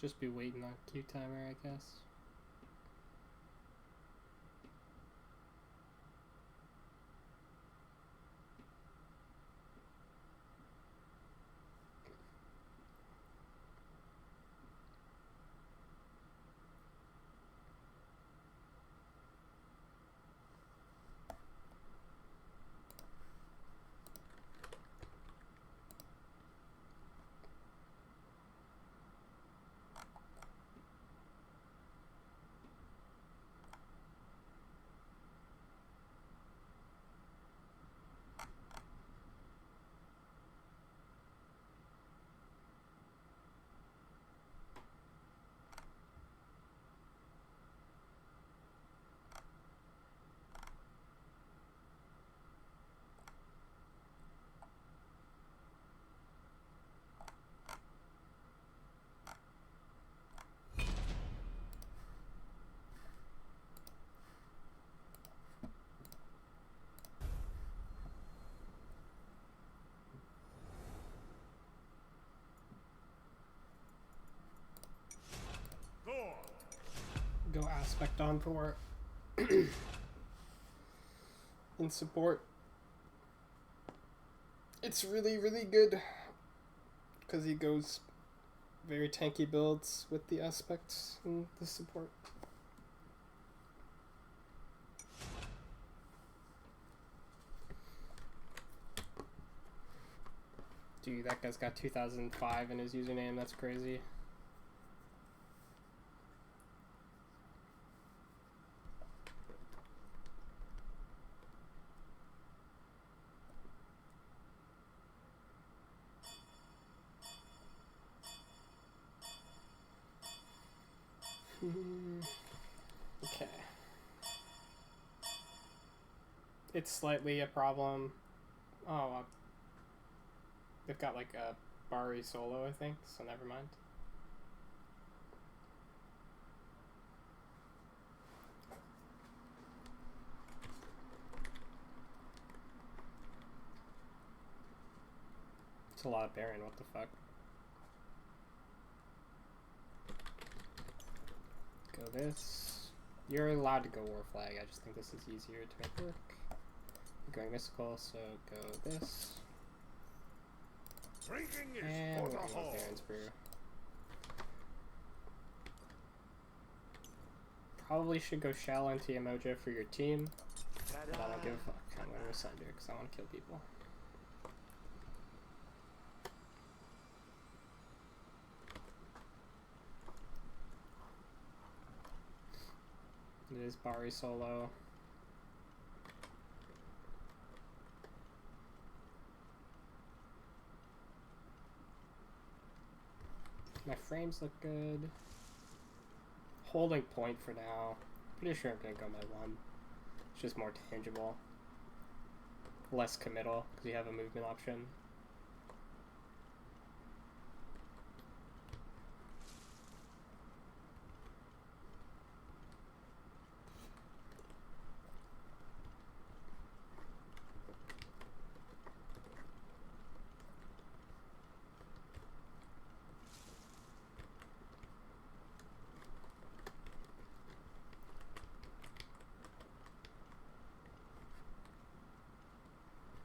Just be waiting on Q timer, I guess. Go aspect on for in support. It's really, really good because he goes very tanky builds with the aspects and the support. Dude, that guy's got 2005 in his username. That's crazy. Okay. It's slightly a problem. Oh, they've got like a Bari solo, I think, so never mind. It's a lot of Baron, what the fuck. Go this. You're allowed to go War Flag, I just think this is easier to make work. You're going mystical, so go this. And we're going to Baron's Brew. Probably should go Shell into Emoja for your team, but I don't give a fuck. I'm going to Sunder because I want to kill people. It is Bari solo. My frames look good. Holding point for now. Pretty sure I'm gonna go my 1. It's just more tangible. Less committal, because you have a movement option.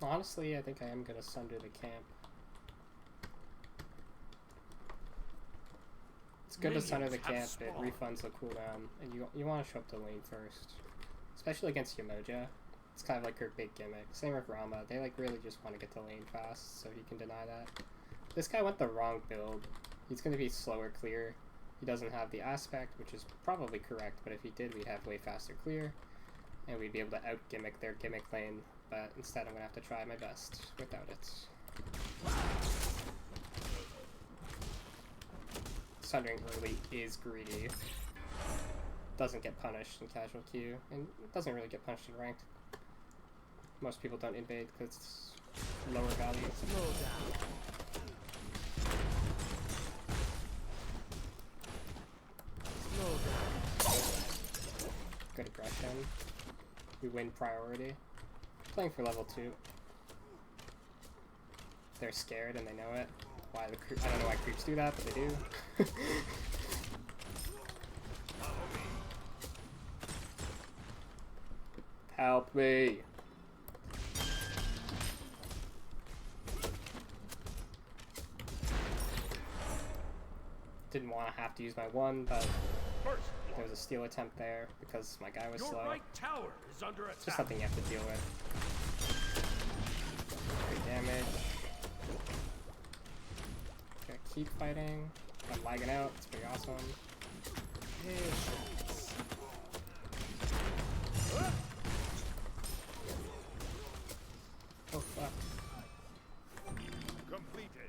Honestly, I think I am going to sunder the camp. It's good to sunder the camp, it refunds the cooldown, and you want to show up to lane first. Especially against Yemoja. It's kind of like her big gimmick. Same with Rama, they like really just want to get to lane fast, so he can deny that. This guy went the wrong build. He's going to be slower clear. He doesn't have the aspect, which is probably correct, but if he did, we'd have way faster clear. And we'd be able to out-gimmick their gimmick lane. But instead I'm going to have to try my best without it. Sundering early is greedy. Doesn't get punished in casual queue, and it doesn't really get punished in ranked. Most people don't invade because it's lower value. Good aggression. We win priority. Playing for level 2. They're scared and they know it. Why the I don't know why creeps do that, but they do. Help me. Didn't want to have to use my one, but there was a steal attempt there because my guy was slow. Right tower is under attack. Just something you have to deal with. 3 damage. Gonna keep fighting. I'm lagging out. It's pretty awesome. Oh fuck.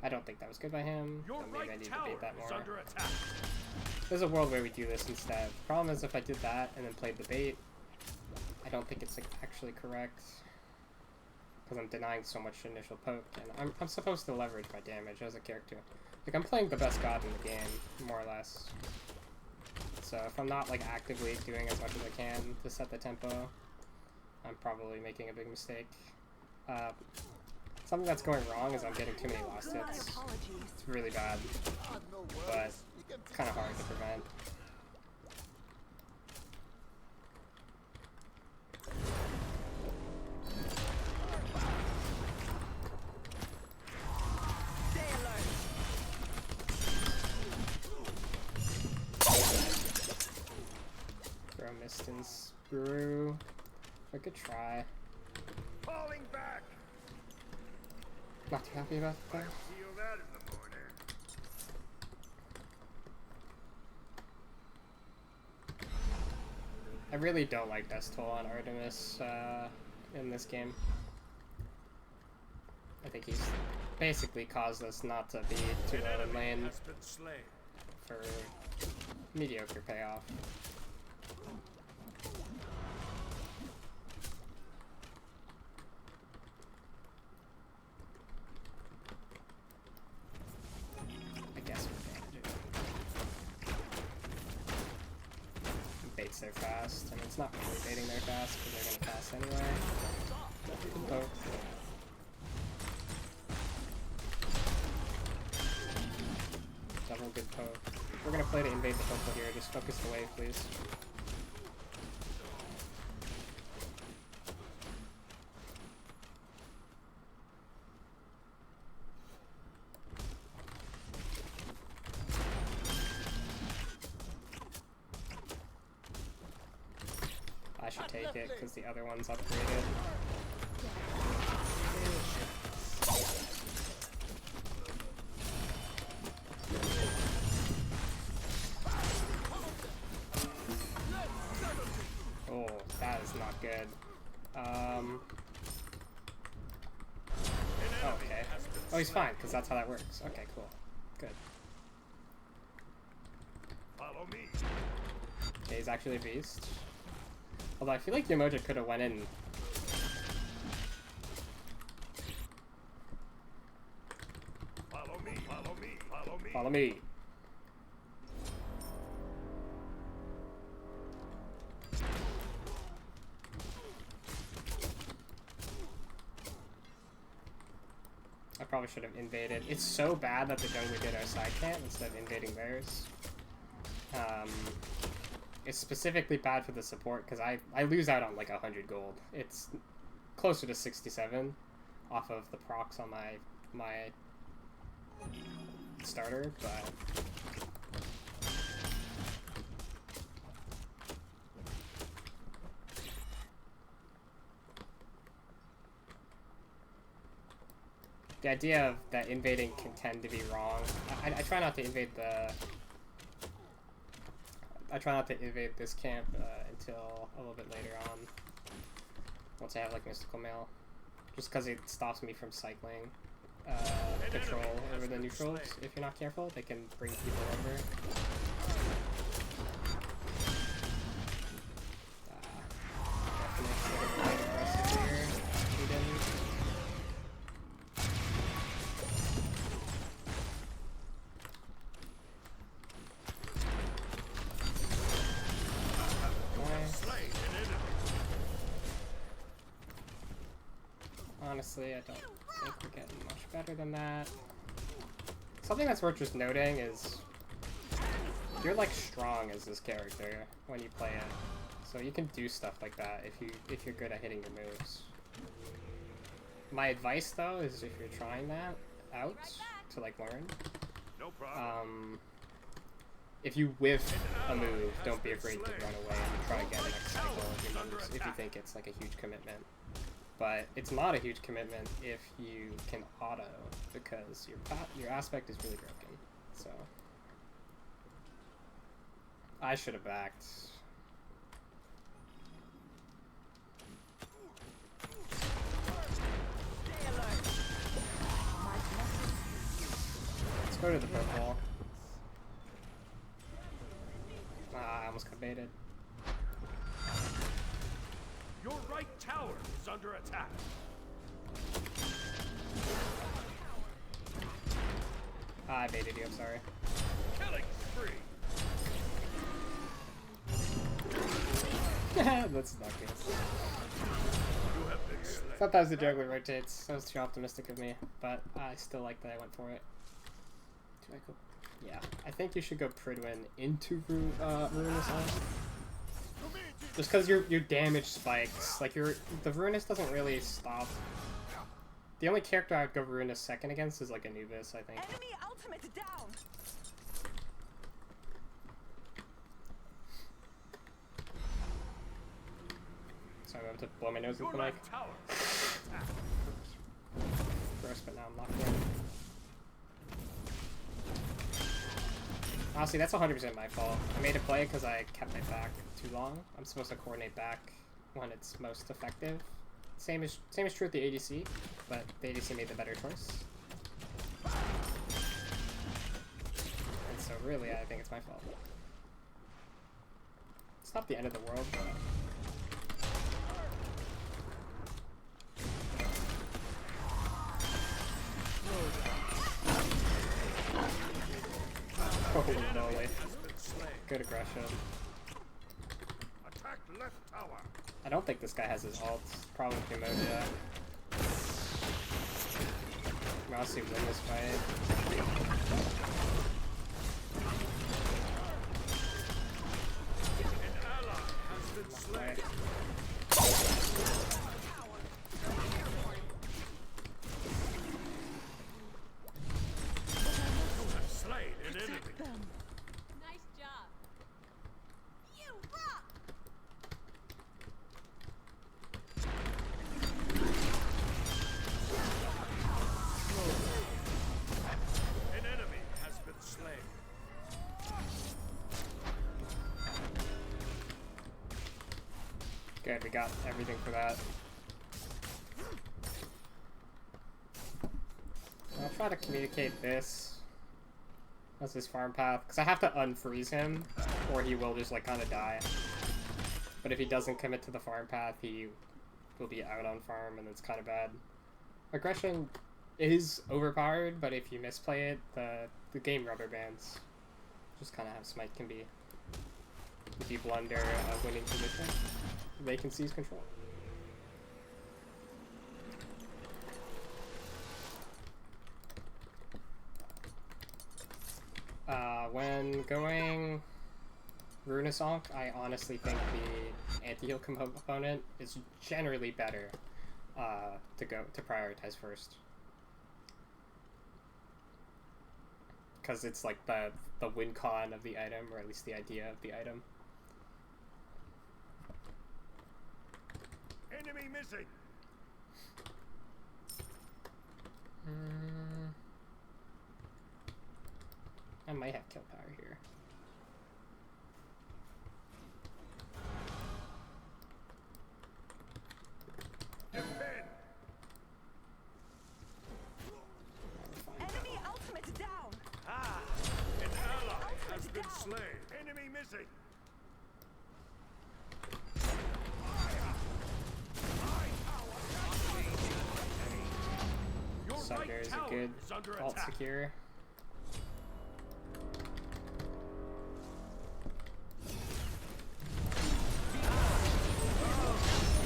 I don't think that was good by him. Your Maybe I need to bait that more. There's a world where we do this instead. Problem is if I did that and then played the bait, I don't think it's like actually correct. Because I'm denying so much initial poke, and I'm supposed to leverage my damage as a character. Like, I'm playing the best god in the game, more or less. So if I'm not like actively doing as much as I can to set the tempo, I'm probably making a big mistake. Something that's going wrong is I'm getting too many last hits. It's really bad, but it's kind of hard to prevent. Throw mist and sprue. I could try. Falling back. Not too happy about that. Feel that in the morning. I really don't like Death's Toll on Artemis in this game. I think he's basically caused us not to be too low in lane for mediocre payoff. Baits there fast, and it's not really baiting there fast because they're gonna pass anyway. Good poke. Double good poke. We're gonna play to invade the purple here, just focus the wave, please. I should take it because the other one's upgraded. Oh, that is not good. Oh, okay. Oh, he's fine because that's how that works. Okay, cool. Good. Follow me. Okay, he's actually a beast. Although I feel like Yamoja could have went in. Follow me. Follow me. Follow me. Follow me. I probably should have invaded. It's so bad that the jungler did our side camp instead of invading theirs. It's specifically bad for the support because I lose out on like 100 gold. It's closer to 67 off of the procs on my starter, but the idea of that invading can tend to be wrong. I try not to invade the. I try not to invade this camp until a little bit later on, once I have like Mystical Mail, just because it stops me from cycling control over the neutrals. If you're not careful, they can bring people over. Definitely quite aggressive here. Honestly, I don't think we're getting much better than that. Something that's worth just noting is you're like strong as this character when you play it. So you can do stuff like that if you're good at hitting your moves. My advice though is if you're trying that out to like learn, No problem. if you whiff a move, don't be afraid to run away and try again next cycle of your moves if you think it's like a huge commitment. But it's not a huge commitment if you can auto, because your aspect is really broken. So I should have backed. Let's go to the purple. I almost got baited. Your right tower is under attack. I baited you, I'm sorry. Killing spree. That's not good. You have been slain. Sometimes the juggler rotates. That was too optimistic of me, but I still like that I went for it. Do I go? Yeah, I think you should go Pridwin into Ruinous on. Just because your damage spikes, like the Ruinous doesn't really stop. The only character I would go Ruinous second against is like Anubis, I think. Enemy ultimate down. Sorry, I'm about to blow my nose with Your the mic. right tower is under attack. Gross, but now I'm locked in. Honestly, that's 100% my fault. I made a play because I kept my back too long. I'm supposed to coordinate back when it's most effective. Same is true with the ADC, but the ADC made the better choice. And so really, I think it's my fault. It's not the end of the world, but... Holy moly. Good aggression. Attack left tower. I don't think this guy has his ult. Probably Kimoja. I'm honestly win this fight. An ally has been slain. You have slain an enemy. Nice job. You rock. An enemy has been slain. Good, we got everything for that. I'll try to communicate this as his farm path, because I have to unfreeze him, or he will just like kind of die. But if he doesn't commit to the farm path, he will be out on farm, and it's kind of bad. Aggression is overpowered, but if you misplay it, the game rubber bands. Just kind of how Smite can be. If you blunder a winning position, they can seize control. When going Ruinous Onk, I honestly think the anti-heal component is generally better to prioritize first. Because it's like the win con of the item, or at least the idea of the item. Enemy missing. I might have kill power here. Defend. Enemy ultimate down. Ah, an ally has been slain. Enemy missing. Your Sunder right is a tower good is under alt attack. secure.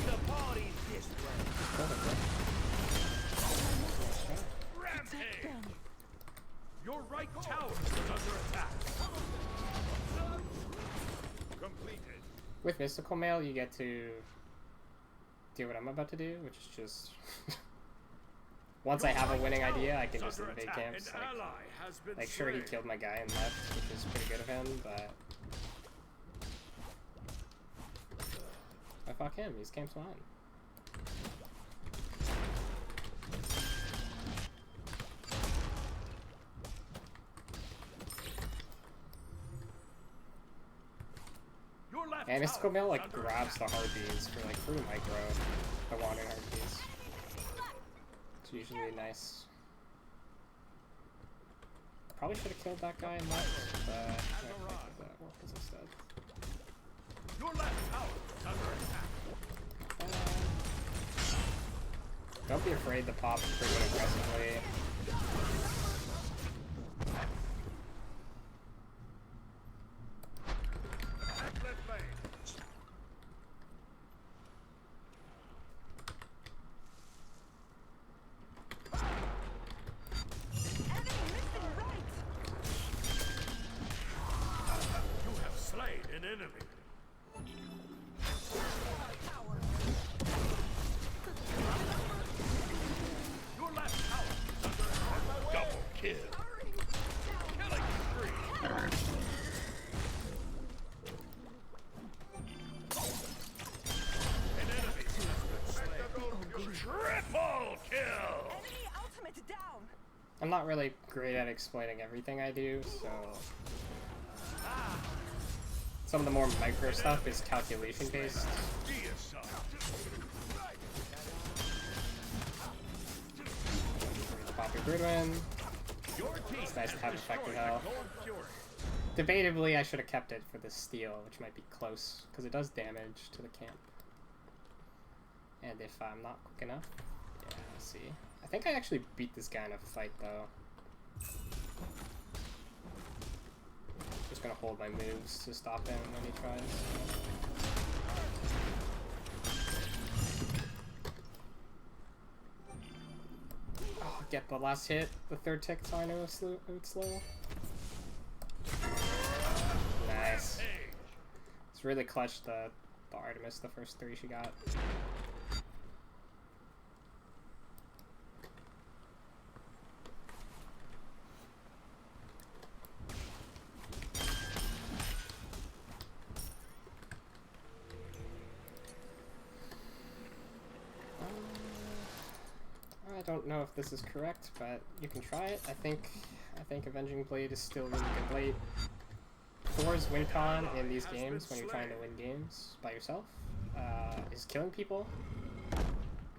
The party's this way. Rampage. Your right tower is under attack. Completed. with Mystical Mail, you get to do what I'm about to do, which is just... Once I have a winning idea, I can just invade camps. Like, sure, he killed my guy and left, which is pretty good of him, but... I fuck him, he's camp's mine. And Mystical Mail like grabs the harpies for like free micro, the wandering harpies. It's usually nice. Probably should have killed that guy and left, but I think that works instead. Your left tower is under attack. Don't be afraid to pop pretty aggressively. I'm not really great at explaining everything I do, so some of the more micro stuff is calculation based. Pop your Gridwin. It's nice to have effective health. Debatably, I should have kept it for the steal, which might be close, because it does damage to the camp. And if I'm not quick enough, yeah, let's see. I think I actually beat this guy in a fight, though. Just gonna hold my moves to stop him when he tries. Oh, get the last hit. The third tick, so I know it's slow. Nice. It's really clutch the Artemis, the first 3 she got. I don't know if this is correct, but you can try it. I think Avenging Blade is still really good blade. Thor's win con in these games, when you're trying to win games by yourself, is killing people,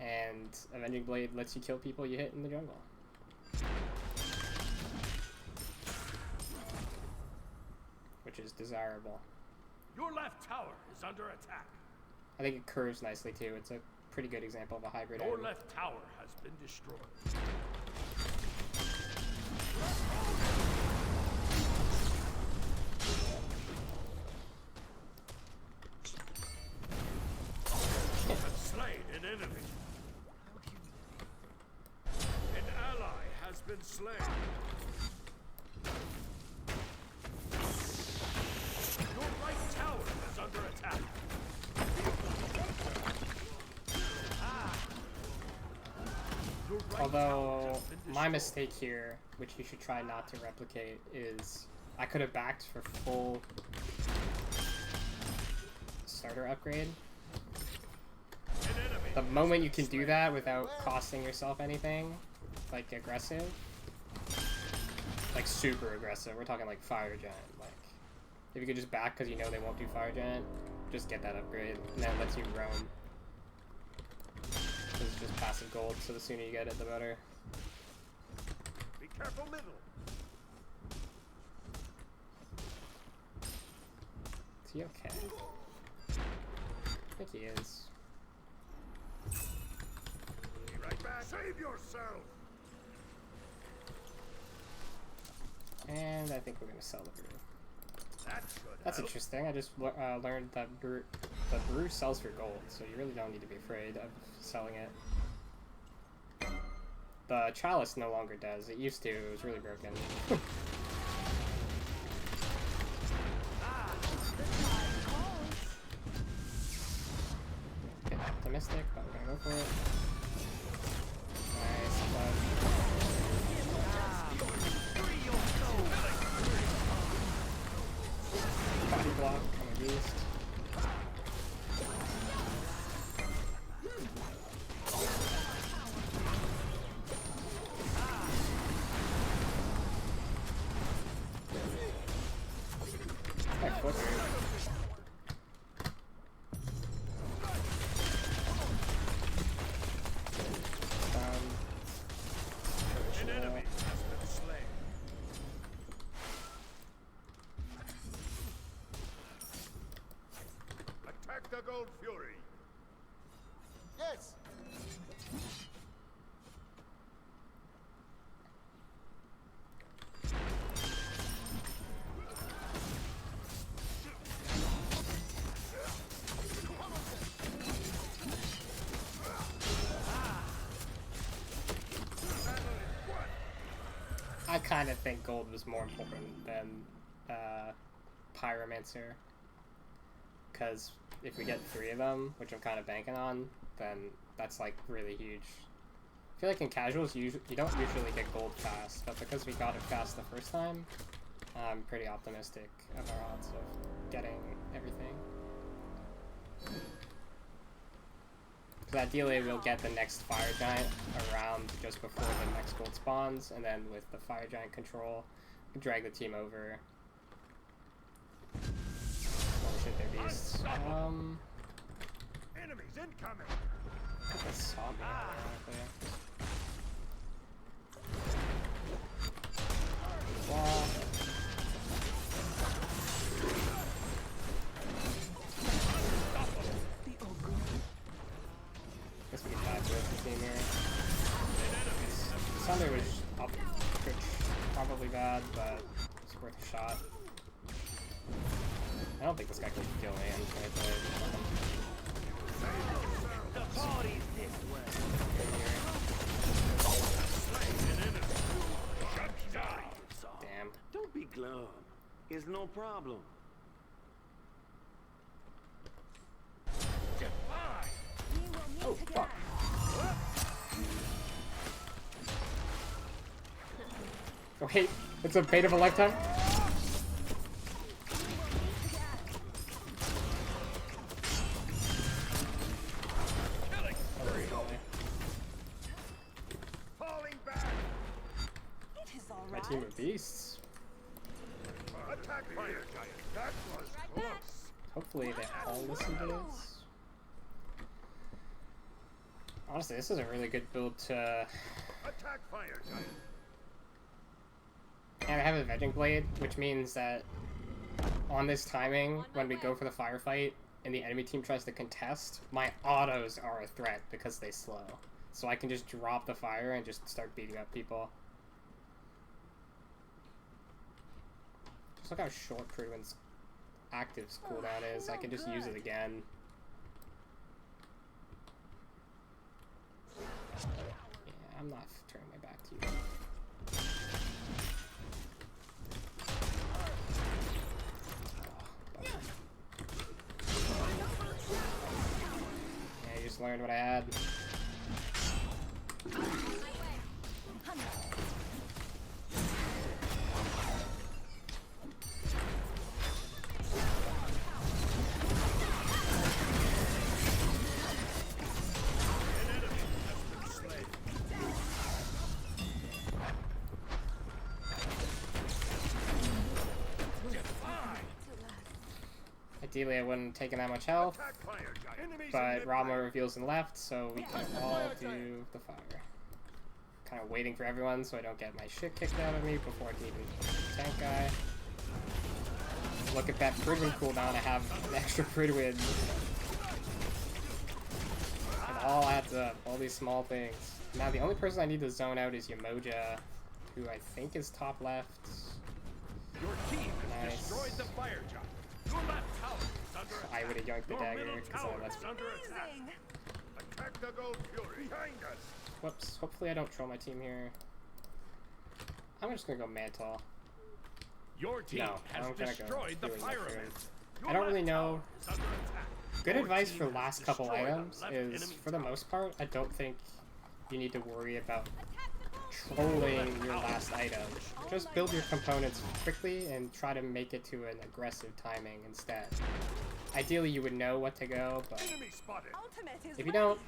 and Avenging Blade lets you kill people you hit in the jungle. Which is desirable. Your left tower is under attack. I think it curves nicely too. It's a pretty good example of a hybrid Your item. left tower has been destroyed. You have slain an enemy. An ally has been slain. Your right tower is under attack. Although, my mistake here, which you should try not to replicate, is I could have backed for full starter upgrade. The moment you can do that without costing yourself anything, like aggressive, like super aggressive, we're talking like Fire Giant, like, if you could just back because you know they won't do Fire Giant, just get that upgrade, and that lets you roam. It's just passive gold, so the sooner you get it, the better. Be careful, middle. Is he okay? I think he is. Be right back. Save yourself. And I think we're gonna sell the brew. That's help. Interesting. I just learned that the brew sells for gold, so you really don't need to be afraid of selling it. The chalice no longer does. It used to. It was really broken. optimistic, but we're gonna go for it. Nice, body block on a beast. An enemy has been slain. Attack the Gold Fury. Yes. I kind of think gold was more important than Pyromancer. Because if we get 3 of them, which I'm kind of banking on, then that's like really huge. I feel like in casuals you don't usually get gold fast, but because we got it fast the first time, I'm pretty optimistic of our odds of getting everything. Because ideally we'll get the next Fire Giant around just before the next gold spawns, and then with the Fire Giant control, drag the team over. Oh shit, they're beasts. Enemies incoming. I think they saw me, ironically. Wall. Guess we can dive with the team here. Sunder was up, which probably bad, but it's worth a shot. I don't think this guy can kill me. I'm just gonna play The party's this way. Damn. Don't be glum. It's no problem. We will meet Oh, again. fuck. Wait, it's a bait of a lifetime? Falling back. It is all My right. team of beasts. Attack Fire Giant. That was close. Hopefully they all listen to this. Honestly, this is a really good build to... Attack Fire Giant. And I have a Venging Blade, which means that on this timing, when we go for the firefight and the enemy team tries to contest, my autos are a threat because they slow. So I can just drop the fire and just start beating up people. Just look how short Pruden's active's cooldown is. I can just use it again. Yeah, I'm not turning my back to you. Yeah, you just learned what I had. Ideally, I wouldn't have taken that much health, Attack Fire Giant. Enemies in but mid-range. Rama reveals in left, so we can all do the fire. Kind of waiting for everyone so I don't get my shit kicked out of me before I can even tank guy. Look at that Pridwin cooldown, I have an extra Pridwin. It all adds up, all these small things. Now the only person I need to zone out is Yamoja, who I think is top left. Your team has Nice. destroyed the Fire Giant. Your left tower is under attack. I would have yoinked the Your dagger middle because tower I left. is under attack. Amazing. Attack the Gold Fury. Behind us. Whoops, hopefully I don't troll my team here. I'm just gonna go Mantle. Your team No, has I'm gonna go destroyed the Fury Pyroman. Mushroom. Your I don't really left know tower is under attack. Good Your advice team for has last couple destroyed a items left is, enemy for the tower. most part, I don't think you need to worry about trolling your last item. Just build your components quickly and try to make it to an aggressive timing instead. Ideally, you would know what to go, but Enemy spotted. Ultimate is if you don't,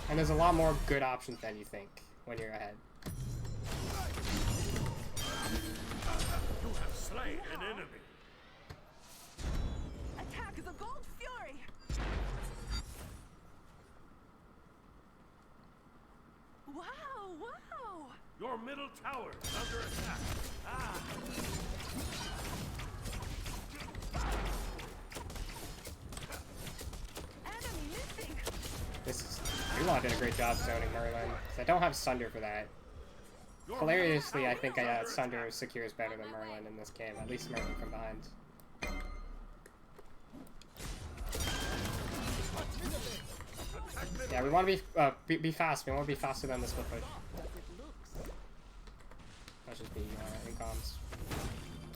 and there's a lot more good options than you think when you're ahead. You have slain an enemy. Attack the Gold Fury! Wow, wow! Your middle tower is under attack. Ah. Enemy missing! This is... Yulon did a great job zoning Merlin, 'cause I don't have Sunder for that. Your Hilariously, I middle think tower is under Sunder attack. secures better than Merlin in this game, at least Merlin from behind. Yeah, we want to be fast. We want to be faster than the split push. That's just me in comms.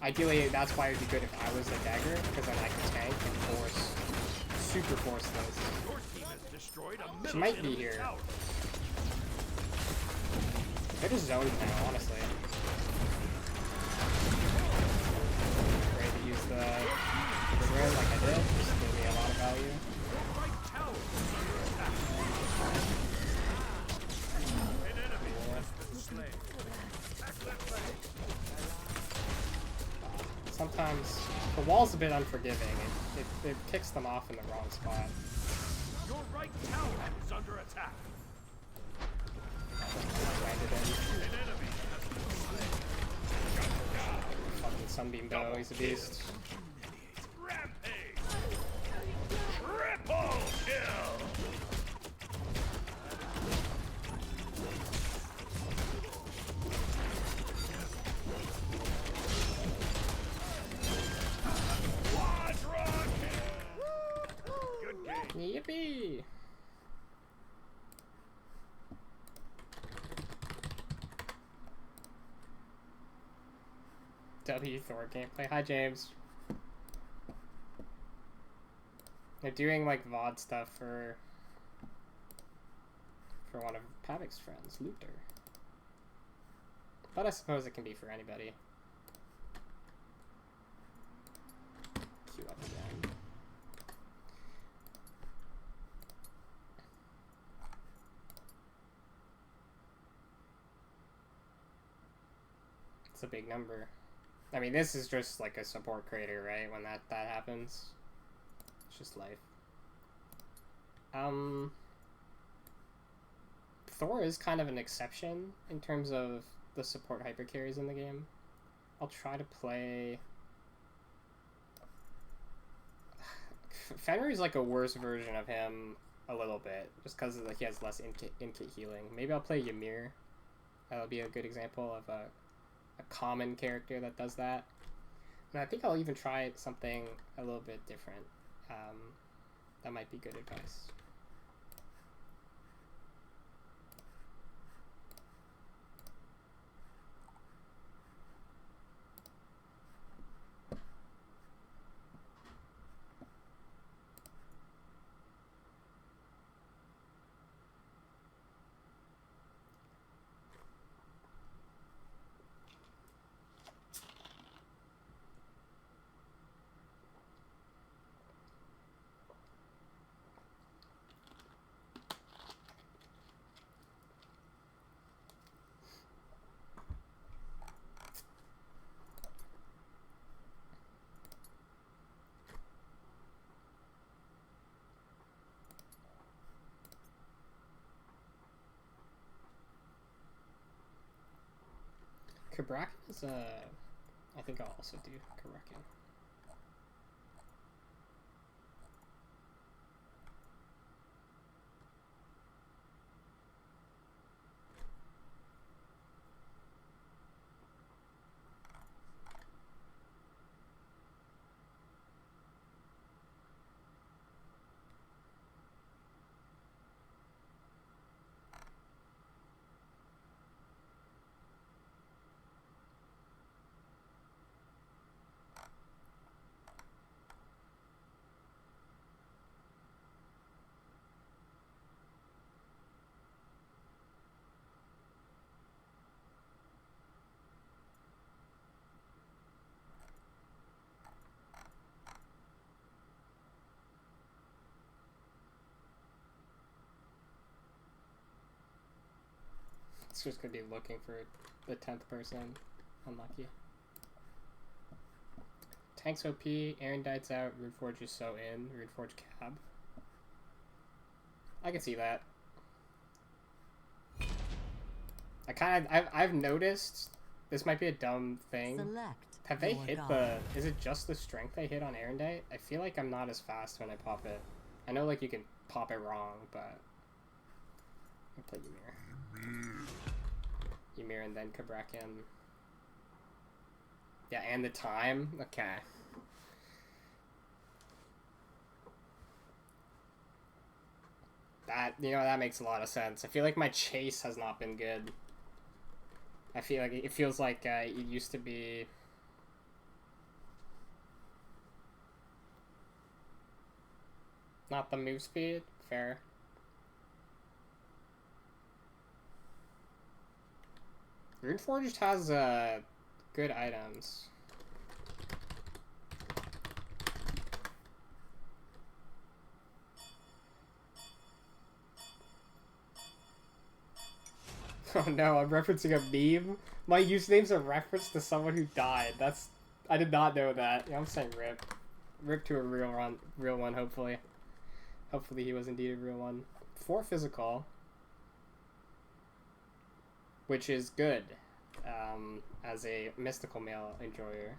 Ideally, that's why it'd be good if I was the dagger, because then I can tank and super force this. Your team has destroyed a middle She might be enemy here. tower. They're just zoned now, honestly. Ready to use the ring like I did. Just gave me a lot of value. Your right tower is under attack. An enemy has been slain. Attack that way. Sometimes the wall's a bit unforgiving. It kicks them off in the wrong spot. Your right tower is under attack. Landed in. An enemy has been slain. Fucking Sunbeam Bow, he's a beast. Rampage. Triple kill. Quadra kill. Good game. Yippee! W Thor gameplay. Hi James. They're doing like VOD stuff for one of Pavic's friends, Luther. But I suppose it can be for anybody. Queue up again. It's a big number. I mean, this is just like a support crater, right? When that happens, it's just life. Thor is kind of an exception in terms of the support hyper carries in the game. I'll try to play. Fenrir's like a worse version of him a little bit, just because like he has less in-kit healing. Maybe I'll play Ymir. That'll be a good example of a common character that does that. And I think I'll even try something a little bit different. That might be good advice. Kabrakan is I think I'll also do Kabrakan. It's just gonna be looking for the 10th person. Unlucky. Tank's OP, Erendite's out, Runeforge is so in, Runeforge cab. I can see that. I've noticed, this might be a dumb thing. Select Have they your hit god. is it just the strength they hit on Erendite? I feel like I'm not as fast when I pop it. I know like you can pop it wrong, but I'll play Ymir. Ymir and then Kabrakan. Yeah, and the time? Okay. That, you know, that makes a lot of sense. I feel like my chase has not been good. I feel like it feels like it used to be. Not the move speed? Fair. Runeforged has good items. Oh no, I'm referencing a meme? My username's a reference to someone who died. That's... I did not know that. Yeah, I'm saying rip. Rip to a real one, hopefully. Hopefully he was indeed a real one. 4 physical. Which is good. As a mystical male enjoyer.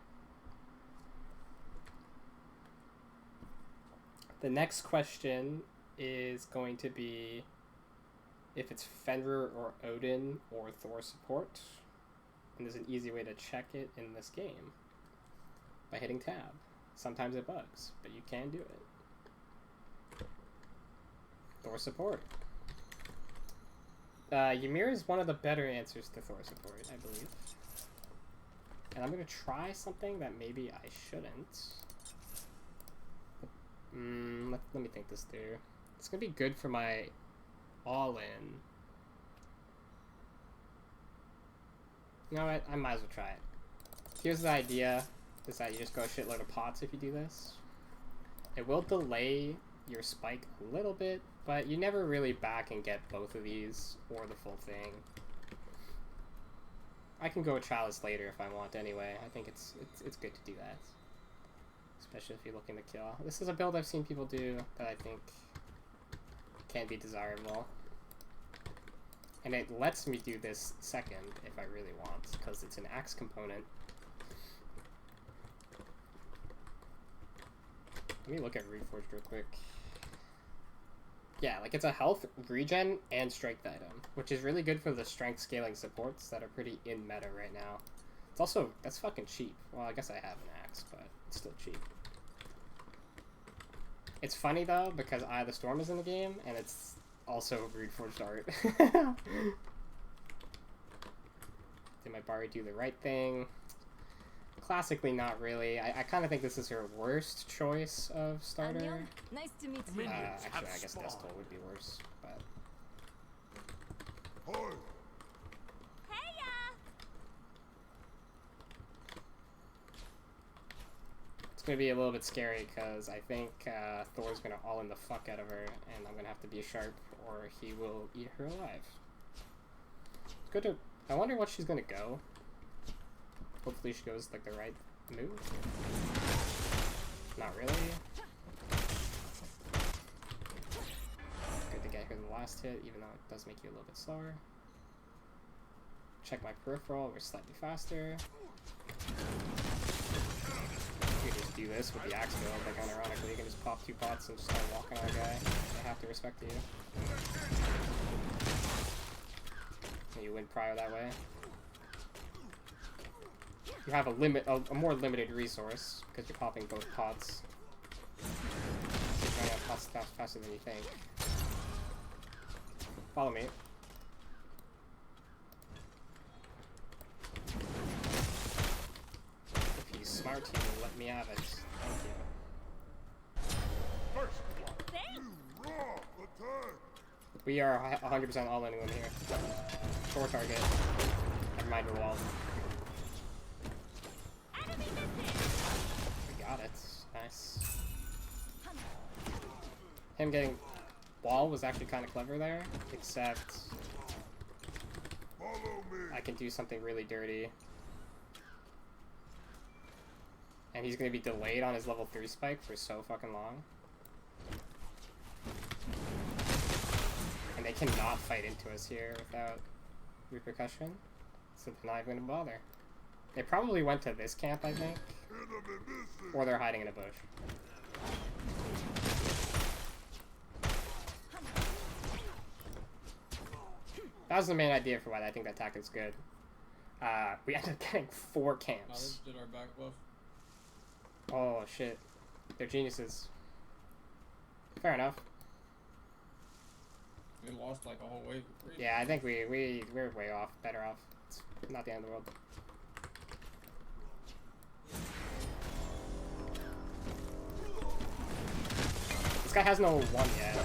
The next question is going to be if it's Fenrir or Odin or Thor support. And there's an easy way to check it in this game. By hitting tab. Sometimes it bugs, but you can do it. Thor support. Ymir is one of the better answers to Thor support, I believe. And I'm gonna try something that maybe I shouldn't. Let me think this through. It's gonna be good for my all-in. You know what? I might as well try it. Here's the idea, is that you just go a shitload of pots if you do this. It will delay your spike a little bit, but you never really back and get both of these, or the full thing. I can go with Chalice later if I want anyway. I think it's good to do that. Especially if you're looking to kill. This is a build I've seen people do that I think can be desirable. And it lets me do this second if I really want, because it's an axe component. Let me look at Reforged real quick. Yeah, like it's a health, regen, and strength item, which is really good for the strength scaling supports that are pretty in meta right now. It's also, that's fucking cheap. Well, I guess I have an axe, but it's still cheap. It's funny though, because Eye of the Storm is in the game, and it's also Reforged art. Did my Bari do the right thing? Classically, not really. I kind of think this is her worst choice of starter. Anya, nice to meet you. Actually, I guess Destal would be worse, but... Hold. It's going to be a little bit scary, because I think Thor's going to all-in the fuck out of her, and I'm going to have to be sharp, or he will eat her alive. It's good to... I wonder what she's going to go. Hopefully she goes, like, the right move. Not really. Good to get her in the last hit, even though it does make you a little bit slower. Check my peripheral, we're slightly faster. You can just do this with the axe build, like unironically, you can just pop 2 pots and just start walking on a guy. They have to respect you. And you win prior that way. You have a more limited resource, because you're popping both pots. You're running out pots faster than you think. Follow me. If he's smart, he will let me have it. Thank you. First one. You raw attack. We are 100% all in one here. Short target. Never mind your wall. We got it. Nice. Him getting wall was actually kind of clever there, except I can do something really dirty. And he's gonna be delayed on his level 3 spike for so fucking long. And they cannot fight into us here without repercussion. So they're not even gonna bother. They probably went to this camp, I think. Or they're hiding in a bush. That was the main idea for why I think that tactic's good. We ended up getting 4 camps. Did our back buff. Oh shit. They're geniuses. Fair enough. We lost like a whole wave. Yeah, I think we're way off. Better off. It's not the end of the world. This guy has no 1 yet.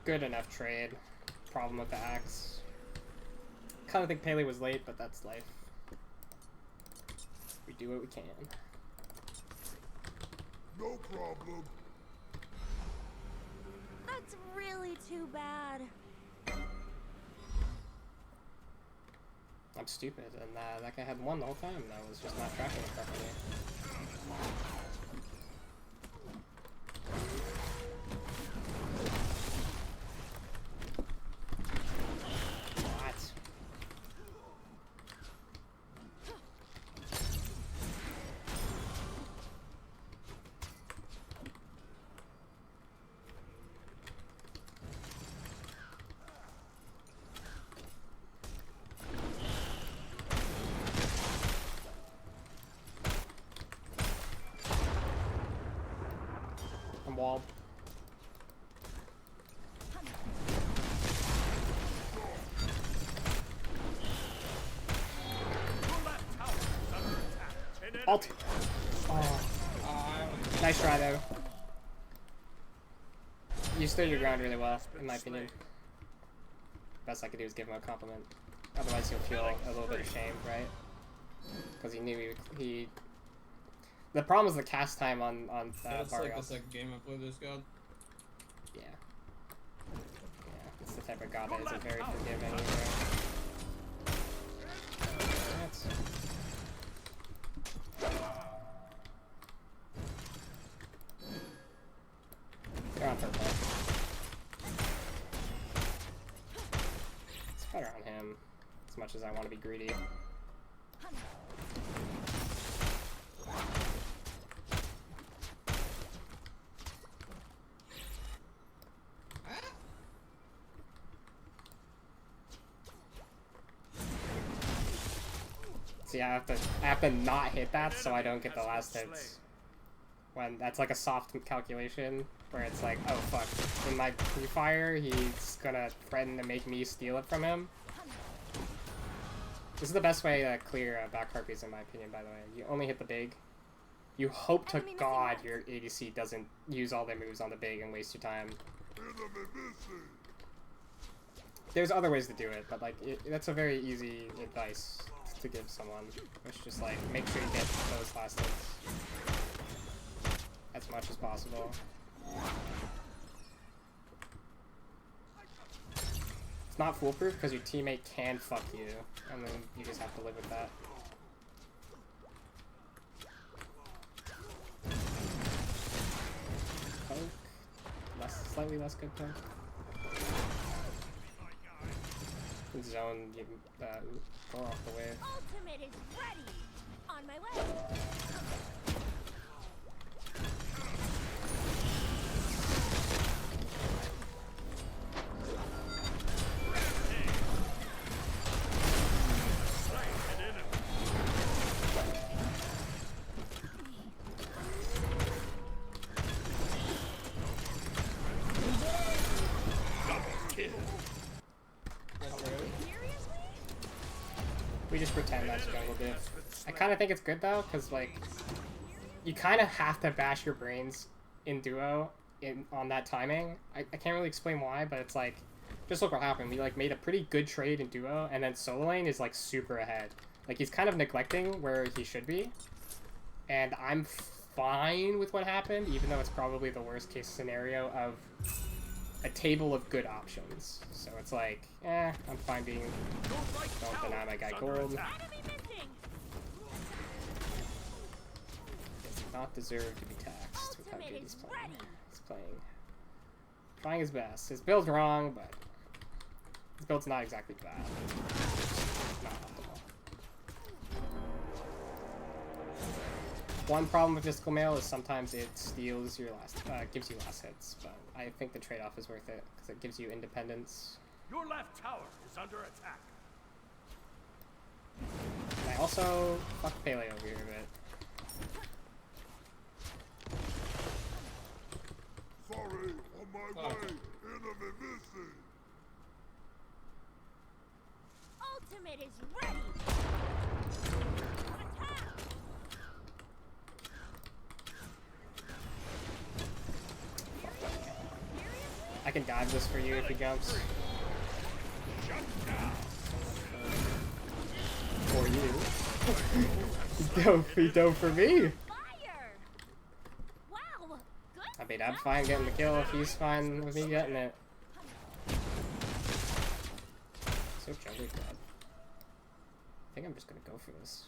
Good enough trade. Problem with the axe. Kind of think Pele was late, but that's life. We do what we can. No problem. That's really too bad. I'm stupid, and that guy had 1 the whole time. I was just not tracking it properly. Wall. Alt. Oh. Nice try though. You stood your ground really well, in my opinion. Best I could do is give him a compliment. Otherwise he'll feel a little bit ashamed, right? Because he knew he the problem is the cast time on It's like the Barrios. second game I played this god. Yeah. Yeah, it's the type of god that isn't very forgiving either. That's... They're on purple. It's better on him, as much as I want to be greedy. See, I have to not hit that so I don't get the last hits. When that's like a soft calculation where it's like, oh fuck, in my pre-fire he's gonna threaten to make me steal it from him. This is the best way to clear back harpies in my opinion, by the way. You only hit the big. You hope to God your ADC doesn't use all their moves on the big and waste your time. There's other ways to do it, but like that's a very easy advice to give someone. It's just like make sure you get those last hits as much as possible. It's not foolproof because your teammate can fuck you, and then you just have to live with that. Poke. Slightly less good poke. Zone, you go off the wave. Ultimate is ready. On my way. We just pretend that's jungle diff. I kind of think it's good though, because like, you kind of have to bash your brains in duo on that timing. I can't really explain why, but it's like, just look what happened. We like made a pretty good trade in duo, and then solo lane is like super ahead. Like he's kind of neglecting where he should be, and I'm fine with what happened, even though it's probably the worst case scenario of a table of good options. So it's like, I'm fine being... Don't deny my guy gold. Enemy missing. Does not deserve to be taxed with how Ultimate good he's is playing. ready. He's playing. Trying his best. His build's wrong, but his build's not exactly bad. Not optimal. One problem with Mystical Mail is sometimes it steals your last, gives you last hits, but I think the trade-off is worth it because it gives you independence. Your left tower is under attack. And I also fuck Pele over here a bit. Sorry, on my way. Enemy missing. Ultimate is ready. Attack. I can dodge this for you if he jumps. For you. He dove for me. Fire. Wow. Good. I mean, I'm fine getting the kill if he's fine with me getting it. So jungler dead. I think I'm just gonna go for this.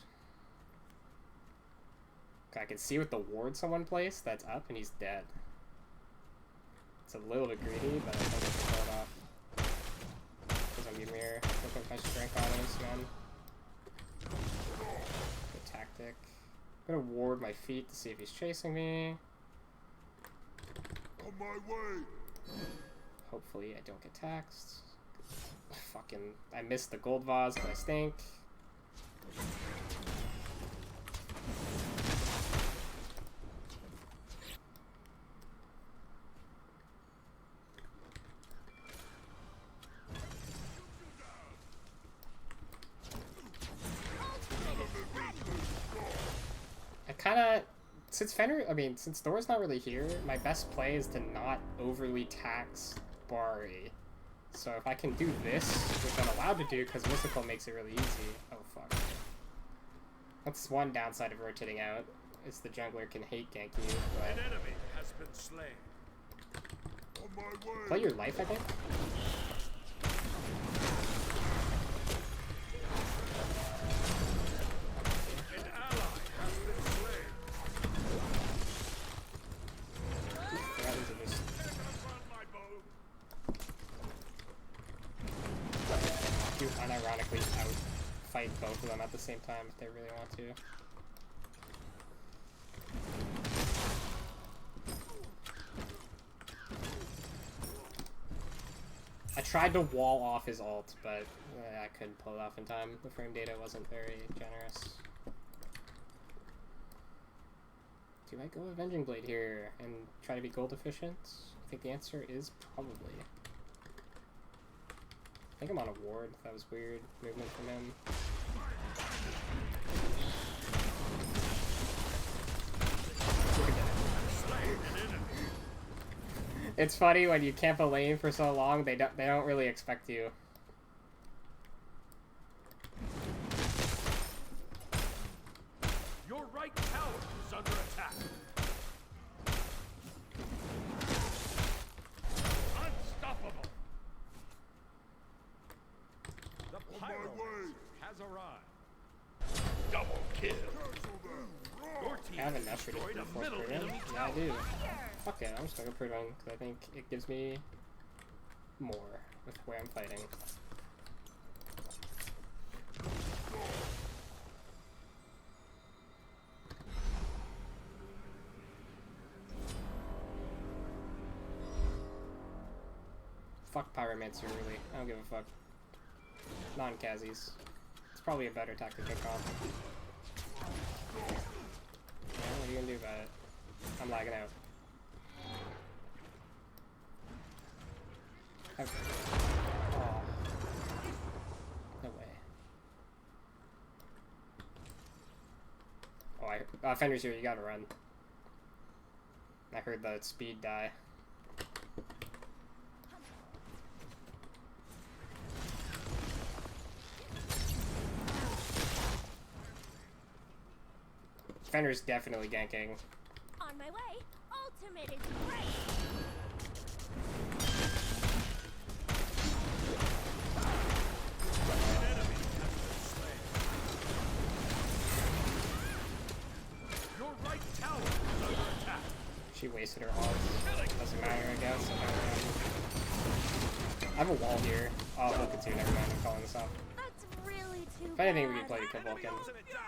I can see with the ward someone placed that's up and he's dead. It's a little bit greedy, but I think I can pull it off. Because I'm giving here. Look at my strength on this, man. Good tactic. I'm gonna ward my feet to see if he's chasing me. On my way. Hopefully I don't get taxed. Fucking, I missed the gold vase, but I stink. Since since Thor's not really here, my best play is to not overly tax Bari. So if I can do this, which I'm allowed to do because Mystical makes it really easy. Oh fuck. That's one downside of rotating out, is the jungler can hate gank you, An but... enemy has been slain. On my way. Play your life, I think? An ally has been slain. Threatens to just... Upon my bow. do unironically out-fight both of them at the same time if they really want to. I tried to wall off his ult, but I couldn't pull it off in time. The frame data wasn't very generous. Do I go Avenging Blade here and try to be gold efficient? I think the answer is probably. I think I'm on a ward. That was weird movement from him. It's funny when you camp a lane for so long, they don't really expect you. Your right tower is under attack. Unstoppable. The pyro has arrived. Double kill. Your team I have enough for destroyed this a force middle for him. enemy Yeah, I tower. do. Fuck it, I'm just gonna go Prude one because I think it gives me more with where I'm fighting. Fuck Pyromancer, really. I don't give a fuck. Non-Kazis. It's probably a better tactic to comp. Yeah, what are you gonna do about it? I'm lagging out. Okay. Oh. No way. Oh, Fenrir's here, you gotta run. I heard the speed die. Fenrir's definitely ganking. On my way. Ultimate is ready. An enemy has been slain. Your right tower is under attack. She wasted her ult. Doesn't matter, I guess. I have a wall here. Oh, look at two. Never mind. I'm calling this off. That's really too If anything, we bad. can play to kill Vulcan. Ultimate down.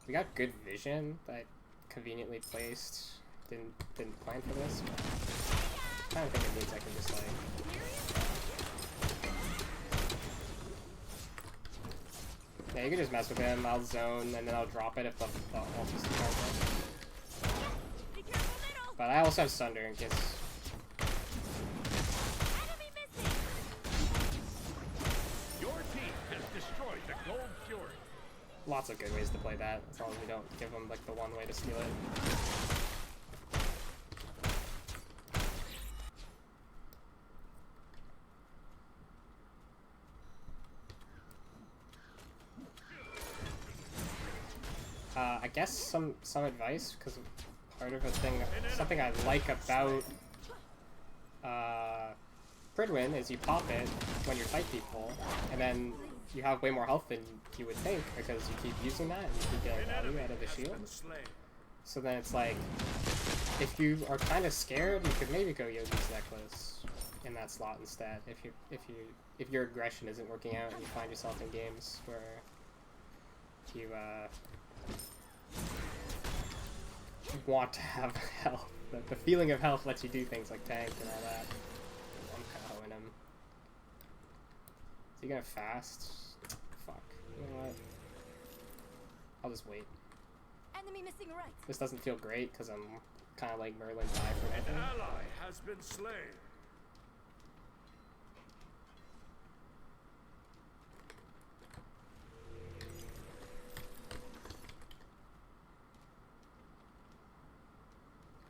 We got good vision that conveniently placed. Didn't plan for this. But I kind of think it means I can just like. Yeah, you can just mess with him. I'll zone and then I'll drop it if the ult is target. Be careful middle. But I also have Sunder in case. Enemy missing. Your team has destroyed the Gold Fury. Lots of good ways to play that, as long as we don't give them like the one way to steal it. I guess some advice, because part of a thing, something I like about Pridwin is you pop it when you fight people, and then you have way more health than you would think because you keep using that and you keep getting value out of the shield. So then it's like, if you are kind of scared, you could maybe go Yogi's necklace in that slot instead. If your aggression isn't working out and you find yourself in games where you want to have health. The feeling of health lets you do things like tank and all that. I'm kind of hoeing him. Is he gonna fast? Fuck. You know what? I'll just wait. Enemy missing right. This doesn't feel great because I'm kind of like Merlin die for An nothing. ally has been slain.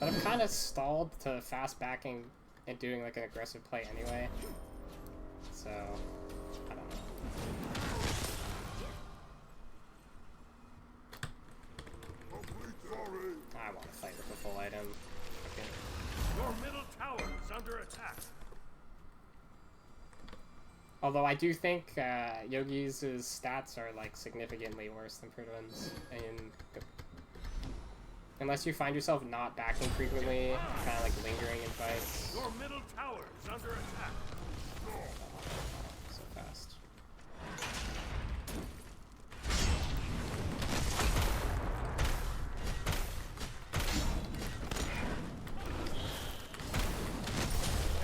But I'm kind of stalled to fast backing and doing like an aggressive play anyway. So, I don't know. I want to fight with a full item. Okay. Your middle tower is under attack. Although I do think Yogi's stats are like significantly worse than Pridwin's, and unless you find yourself not backing frequently, kind of like lingering in fights. Your middle tower is under attack. So fast.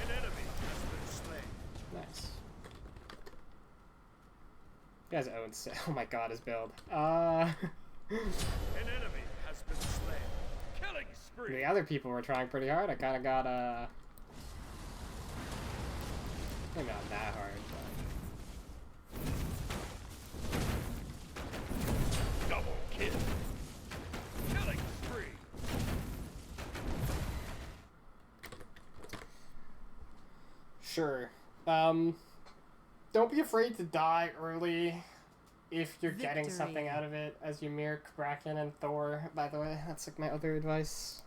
An enemy has been slain. Nice. You guys own so oh my god, his build. An enemy has been slain. Killing spree. The other people were trying pretty hard. I kind of got maybe not that hard, but Double kill. Killing spree. sure. Don't be afraid to die early if you're getting something out of it, as Ymir, Kraken, and Thor, by the way. That's like my other advice.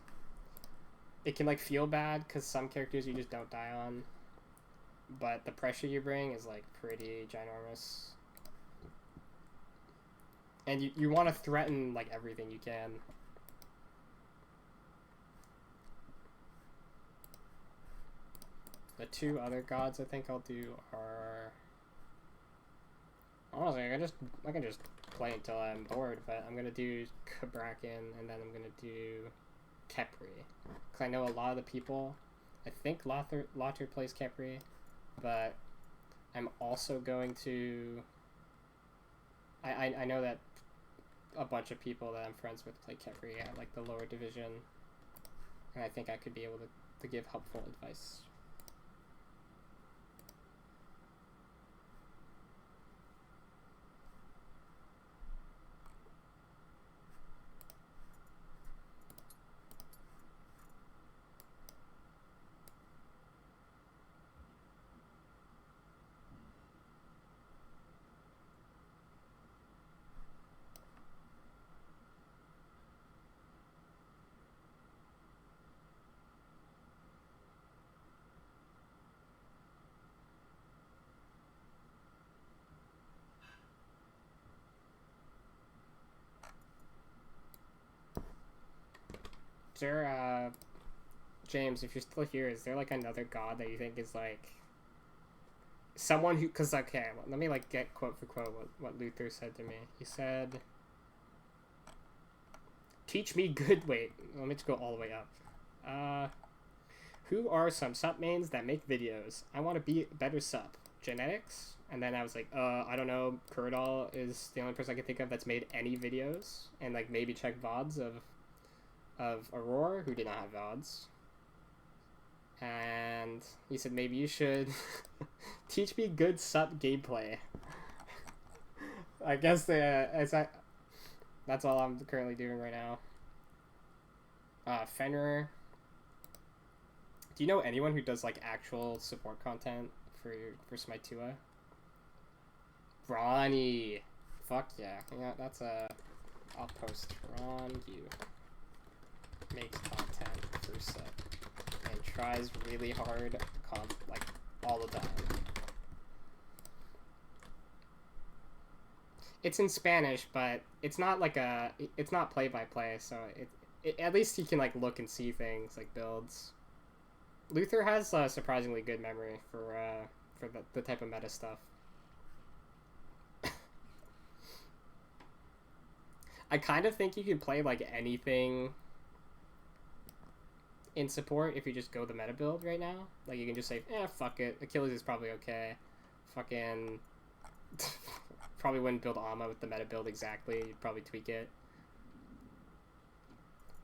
It can like feel bad because some characters you just don't die on, but the pressure you bring is like pretty ginormous. And you want to threaten like everything you can. The two other gods I think I'll do are... Honestly, I can just play until I'm bored, but I'm gonna do Kabrakan and then I'm gonna do Kepri. Cause I know a lot of the people, I think Lothar plays Kepri, but I'm also going to... I know that a bunch of people that I'm friends with play Kepri at like the lower division, and I think I could be able to give helpful advice. there, James, if you're still here, is there like another god that you think is like someone who? Cause okay, let me like get quote for quote what Luther said to me. He said, "Teach me good." Wait, let me just go all the way up. Who are some sup mains that make videos? I want to be a better sup. Genetics? And then I was like, I don't know. Kuradal is the only person I can think of that's made any videos. And like maybe check VODs of Aurora, who did not have VODs. And he said maybe you should teach me good sup gameplay. I guess that's all I'm currently doing right now. Fenrir. Do you know anyone who does like actual support content for Smite 2A? Ronnie. Fuck yeah. Yeah, that's I'll post Ron you makes content for sub and tries really hard like all the time. It's in Spanish, but it's not like it's not play-by-play, so at least you can like look and see things like builds. Luther has surprisingly good memory for the type of meta stuff. I kind of think you can play like anything in support if you just go the meta build right now. Like you can just say, fuck it. Achilles is probably okay. Fucking probably wouldn't build Amma with the meta build exactly. You'd probably tweak it.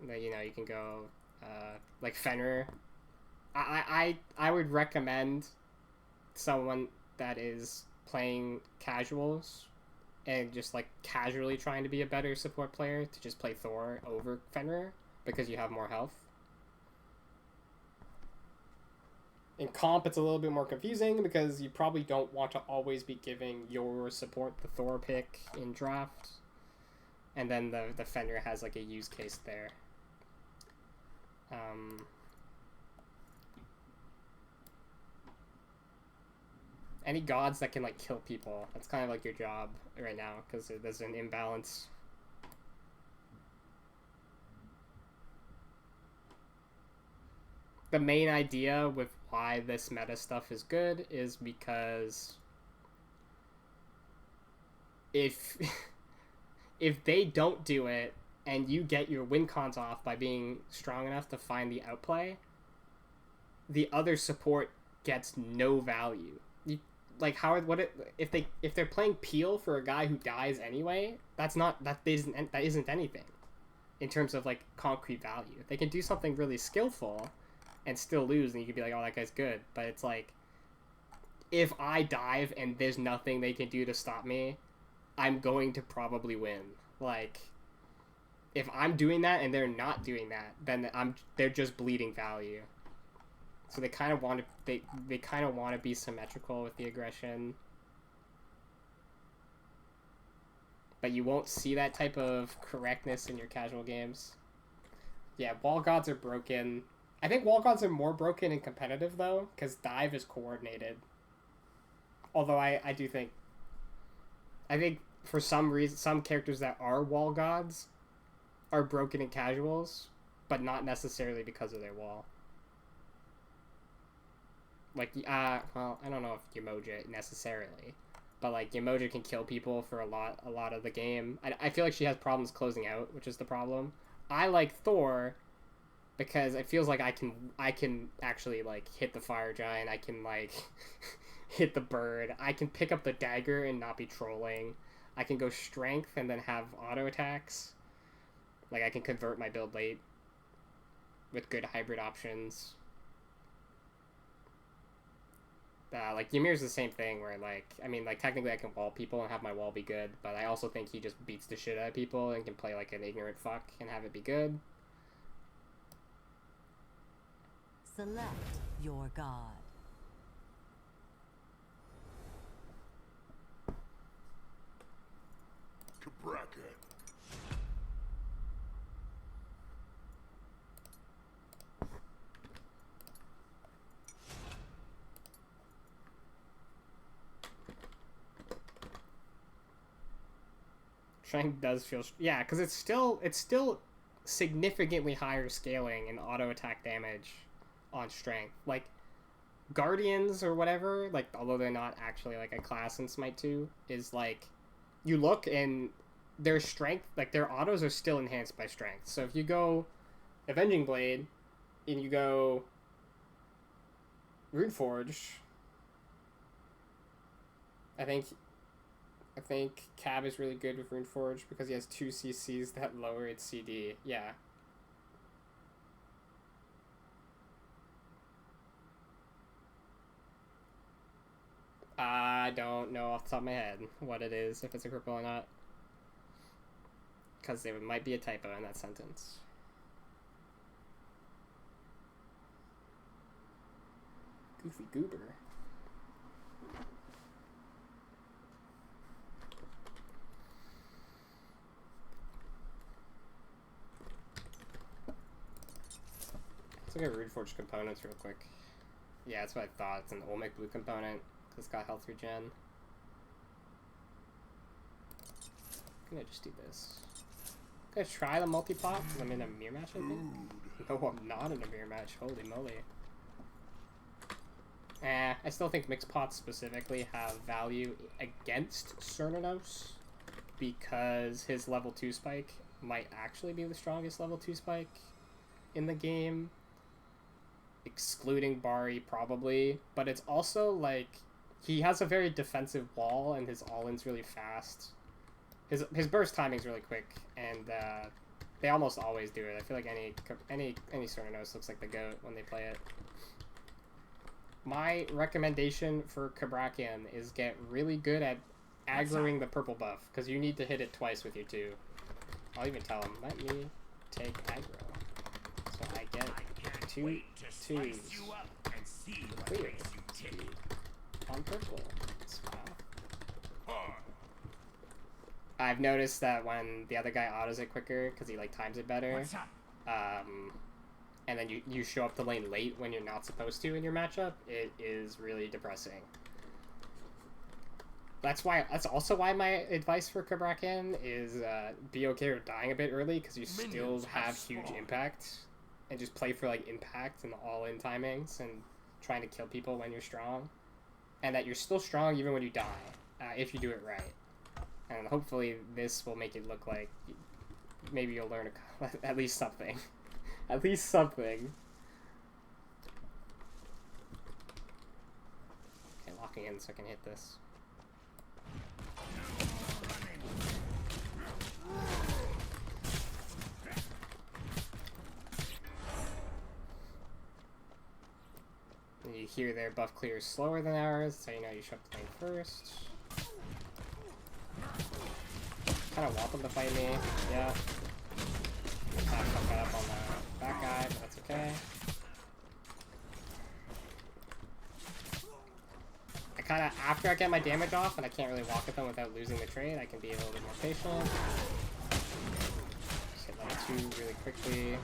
Then, you know, you can go like Fenrir. I would recommend someone that is playing casuals and just like casually trying to be a better support player to just play Thor over Fenrir because you have more health. In comp, it's a little bit more confusing because you probably don't want to always be giving your support the Thor pick in draft, and then the Fenrir has like a use case there. Any gods that can like kill people, that's kind of like your job right now because there's an imbalance. The main idea with why this meta stuff is good is because if they don't do it and you get your win cons off by being strong enough to find the outplay, the other support gets no value. Like if they're playing Peel for a guy who dies anyway, that isn't anything in terms of like concrete value. They can do something really skillful and still lose, and you can be like, oh, that guy's good. But it's like, if I dive and there's nothing they can do to stop me, I'm going to probably win. Like, if I'm doing that and they're not doing that, then they're just bleeding value. So they kind of want to they kind of want to be symmetrical with the aggression, but you won't see that type of correctness in your casual games. Yeah, wall gods are broken. I think wall gods are more broken in competitive though, because dive is coordinated. Although I think for some reason some characters that are wall gods are broken in casuals, but not necessarily because of their wall. Like, well, I don't know if Yamoja necessarily, but like Yamoja can kill people for a lot of the game. I feel like she has problems closing out, which is the problem. I like Thor because it feels like I can actually like hit the fire giant. I can like hit the bird. I can pick up the dagger and not be trolling. I can go strength and then have auto attacks. Like I can convert my build late with good hybrid options. Like Ymir's the same thing where like, I mean like technically I can wall people and have my wall be good, but I also think he just beats the shit out of people and can play like an ignorant fuck and have it be good. Select your god. To bracket. Strength does feel... Yeah, because it's still significantly higher scaling and auto attack damage on strength. Like Guardians or whatever, like although they're not actually like a class in Smite 2, is like you look and their strength, like their autos are still enhanced by strength. So if you go Avenging Blade and you go Runeforge, I think Cab is really good with Runeforge because he has 2 CCs that lower its CD. Yeah. I don't know off the top of my head what it is, if it's a cripple or not. Because there might be a typo in that sentence. Goofy goober. Let's look at Runeforge components real quick. Yeah, that's what I thought. It's an Olmec blue component because it's got health regen. I'm gonna just do this. I'm gonna try the multi-pot because I'm in a mirror match, I think. No, I'm not in a mirror match. Holy moly. I still think mixed pots specifically have value against Cernanos because his level 2 spike might actually be the strongest level 2 spike in the game. Excluding Bari, probably. But it's also, like, he has a very defensive wall, and his all-in's really fast. His burst timing's really quick, and they almost always do it. I feel like any Cernanos looks like the GOAT when they play it. My recommendation for Kabrakian is get really good at aggroing the purple buff, because you need to hit it twice with your 2. I'll even tell him, let me take aggro. So I get 2 twos. Clear speed on purple. Wow. I've noticed that when the other guy autos it quicker, because he like times it better, and then you show up the lane late when you're not supposed to in your matchup, it is really depressing. That's also why my advice for Kabrakian is be okay with dying a bit early, because you still have huge impact, and just play for like impact and all-in timings and trying to kill people when you're strong, and that you're still strong even when you die, if you do it right. And hopefully this will make it look like maybe you'll learn at least something. At least something. Okay, locking in so I can hit this. And you hear their buff clears slower than ours, so you know you show up the lane first. Kind of want them to fight me, yeah. Kind of fuck that up on the back guy, but that's okay. I kind of, after I get my damage off and I can't really walk at them without losing the trade, I can be a little bit more patient. Just hit level 2 really quickly.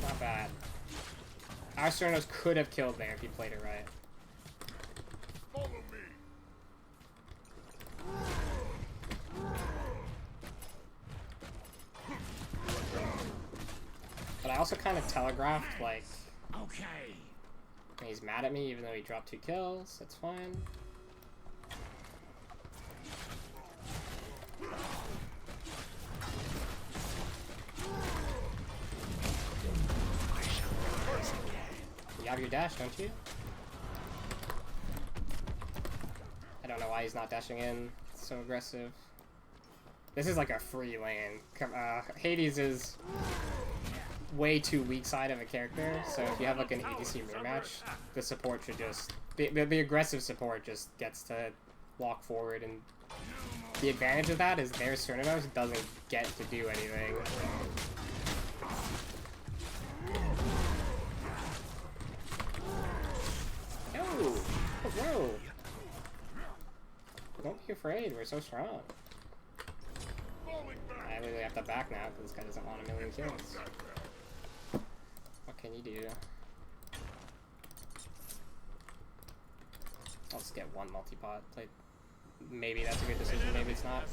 Not bad. Our Cernos could have killed there if he played it right. Follow me. But I also kind of telegraphed, like, Okay. he's mad at me even though he dropped 2 kills. That's fine. You have your dash, don't you? I don't know why he's not dashing in. It's so aggressive. This is like a free lane. Hades is way too weak side of a character, so if you have like an ADC mirror match, the support should just... The aggressive support just gets to walk forward, and the advantage of that is their Cernanos doesn't get to do anything. No! Oh, whoa! Don't be afraid, we're so strong. I literally have to back now because this guy doesn't want a million kills. What can you do? I'll just get one multi-pot. Like, maybe that's a good decision, maybe it's not.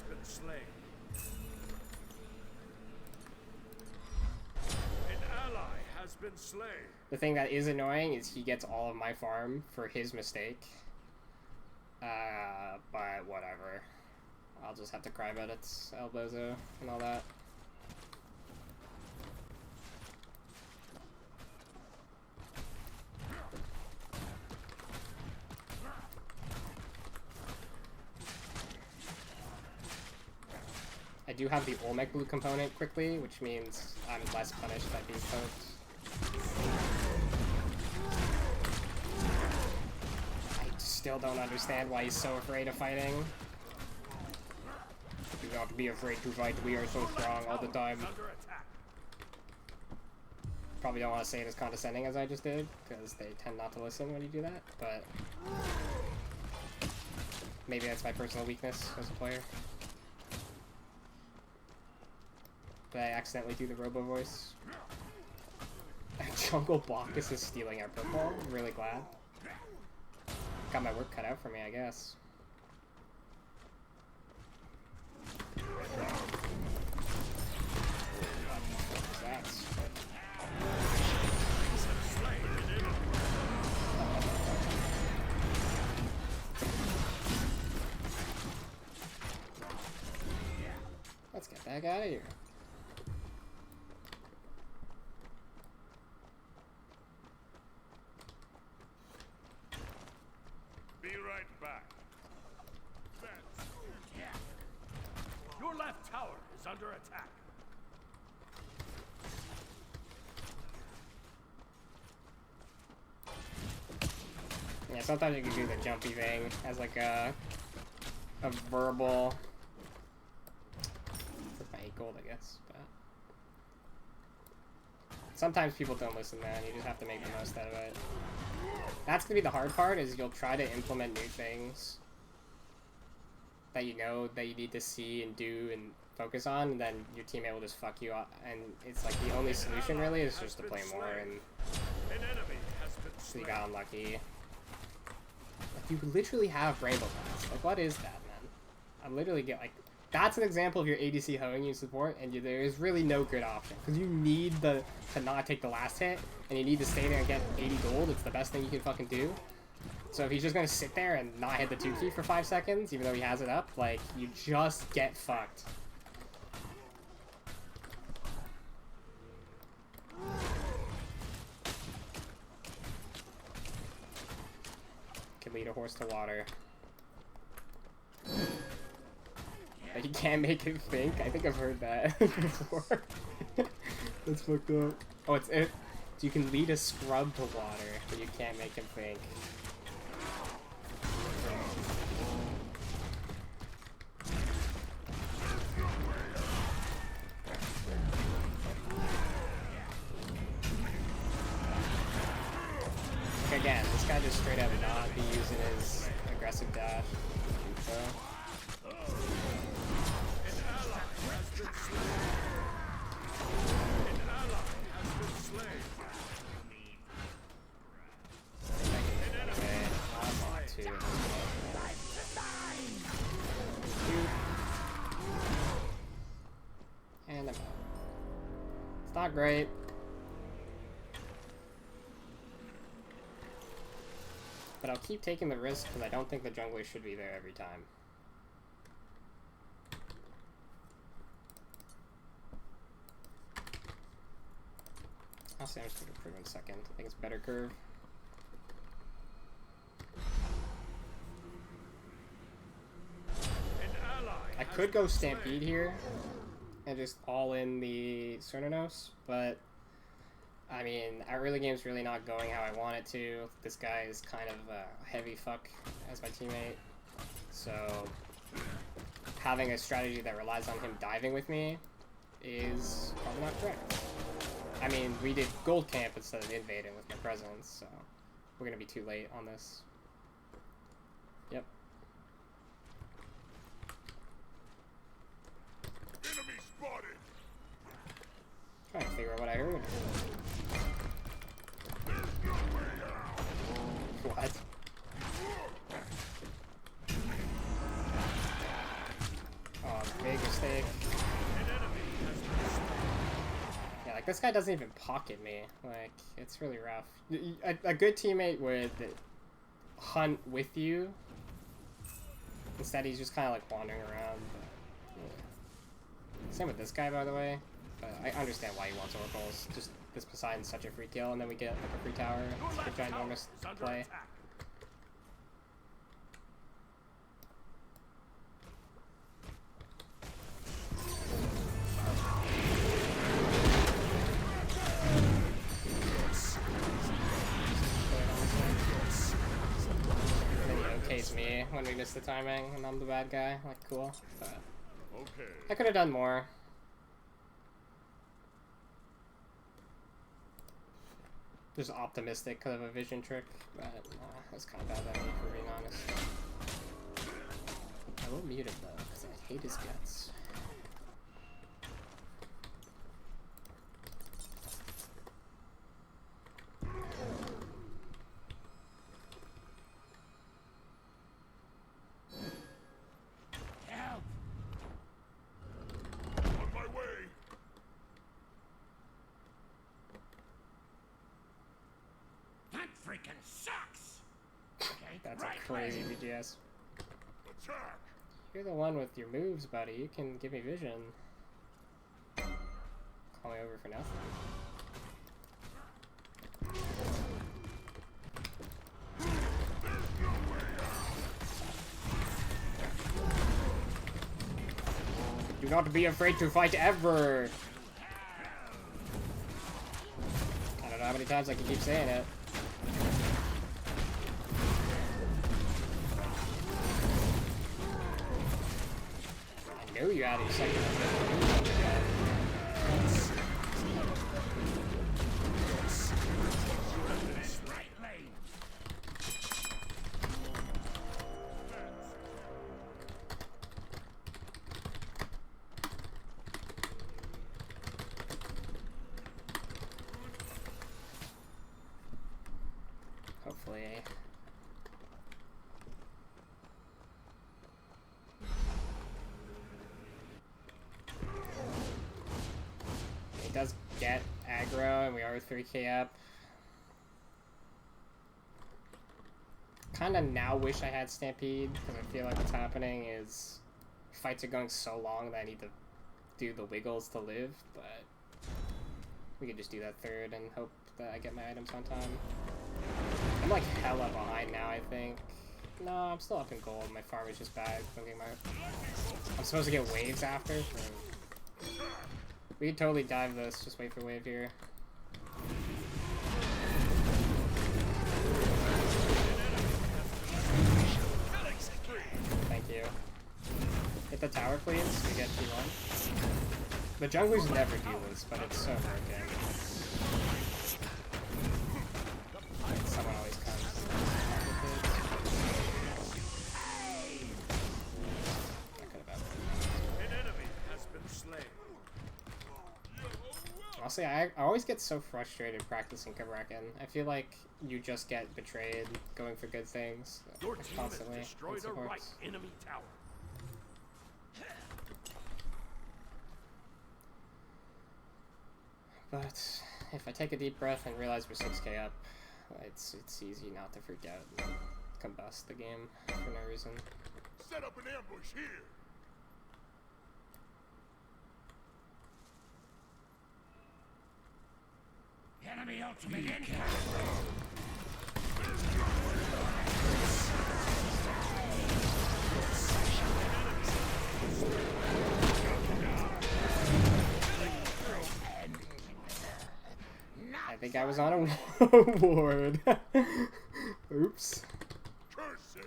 been slain. The thing that is annoying is he gets all of my farm for his mistake. But whatever. I'll just have to cry about its Elbozo and all that. I do have the Olmec blue component quickly, which means I'm less punished by being poked. I still don't understand why he's so afraid of fighting. Do not be afraid to fight, we are so strong all the time. Under attack. Probably don't want to say it as condescending as I just did, because they tend not to listen when you do that, but maybe that's my personal weakness as a player. Did I accidentally do the robo voice? Jungle Bacchus is stealing our purple. I'm really glad. Got my work cut out for me, I guess. What's that? Let's get that guy out of here. Be right back. Your left tower is under attack. Yeah, sometimes you can do the jumpy thing as like a verbal for my 8 gold, I guess. But sometimes people don't listen, man. You just have to make the most out of it. That's gonna be the hard part. Is you'll try to implement new things that you know that you need to see and do and focus on, and then your teammate will just fuck you up. And it's like the only solution really is just to play more. And An enemy has been so you slain. got unlucky. Like, you literally have Rainbow Pass. Like, what is that, man? I literally get, like... That's an example of your ADC hoeing you support, and there is really no good option. Because you need to not take the last hit, and you need to stay there and get 80 gold. It's the best thing you can fucking do. So if he's just going to sit there and not hit the 2 key for 5 seconds, even though he has it up, like, you just get fucked. Can lead a horse to water. Like, you can't make it think? I think I've heard that before. That's fucked up. Oh, it's it. You can lead a scrub to water, but you can't make him think. Like, again, this guy just straight up not be using his aggressive dash. So. And I'm out. It's not great. But I'll keep taking the risk because I don't think the jungler should be there every time. I'll say I'm just going to improve in second. I think it's better curve. I could go Stampede here and just all in the Cernanos, but I mean, our early game's really not going how I want it to. This guy is kind of a heavy fuck as my teammate, so having a strategy that relies on him diving with me is probably not correct. I mean, we did gold camp instead of invading with my presence, so we're gonna be too late on this. Yep. Enemy spotted. Trying to figure out what I heard. What? Oh, big mistake. Yeah, Like, this guy doesn't even pocket me. Like, it's really rough. A good teammate would hunt with you. Instead, he's just kind of like wandering around. But, yeah. Same with this guy, by the way. But I understand why he wants oracles. Just this Poseidon's such a free kill, and then we get like a free tower. It's a ginormous play. Me when we miss the timing and I'm the bad guy. Like, cool. But Okay. I could have done more. Just optimistic because of a vision trick, but that's kind of bad by me, for being honest. I will mute him though, because I hate his guts. Freaking sucks. Okay, That's a crazy BGS. Attack. You're the one with your moves, buddy. You can give me vision. Call me over for nothing. Do not be afraid to fight ever. I don't know how many times I can keep saying it. I know you had a second. Hopefully. It does get aggro, and we are 3k up. Kinda now wish I had Stampede, because I feel like what's happening is fights are going so long that I need to do the wiggles to live, but we could just do that third and hope that I get my items on time. I'm like hella behind now, I think. No, I'm still up in gold. My farm is just bad. I'm supposed to get waves after. So we could totally dive this. Just wait for wave here. Thank you. Hit the tower, please. We get T1. The junglers never do this, but it's so broken. Someone always comes. An enemy has been slain. Honestly, I always get so frustrated practicing Kabrakan. I feel like you just get betrayed going for good things Your team constantly. has destroyed a right enemy tower. But if I take a deep breath and realize we're 6k up, it's easy not to freak out and combust the game for no reason. Set up an ambush here. Enemy ultimate incoming. I think I was on a ward. Oops. Curses.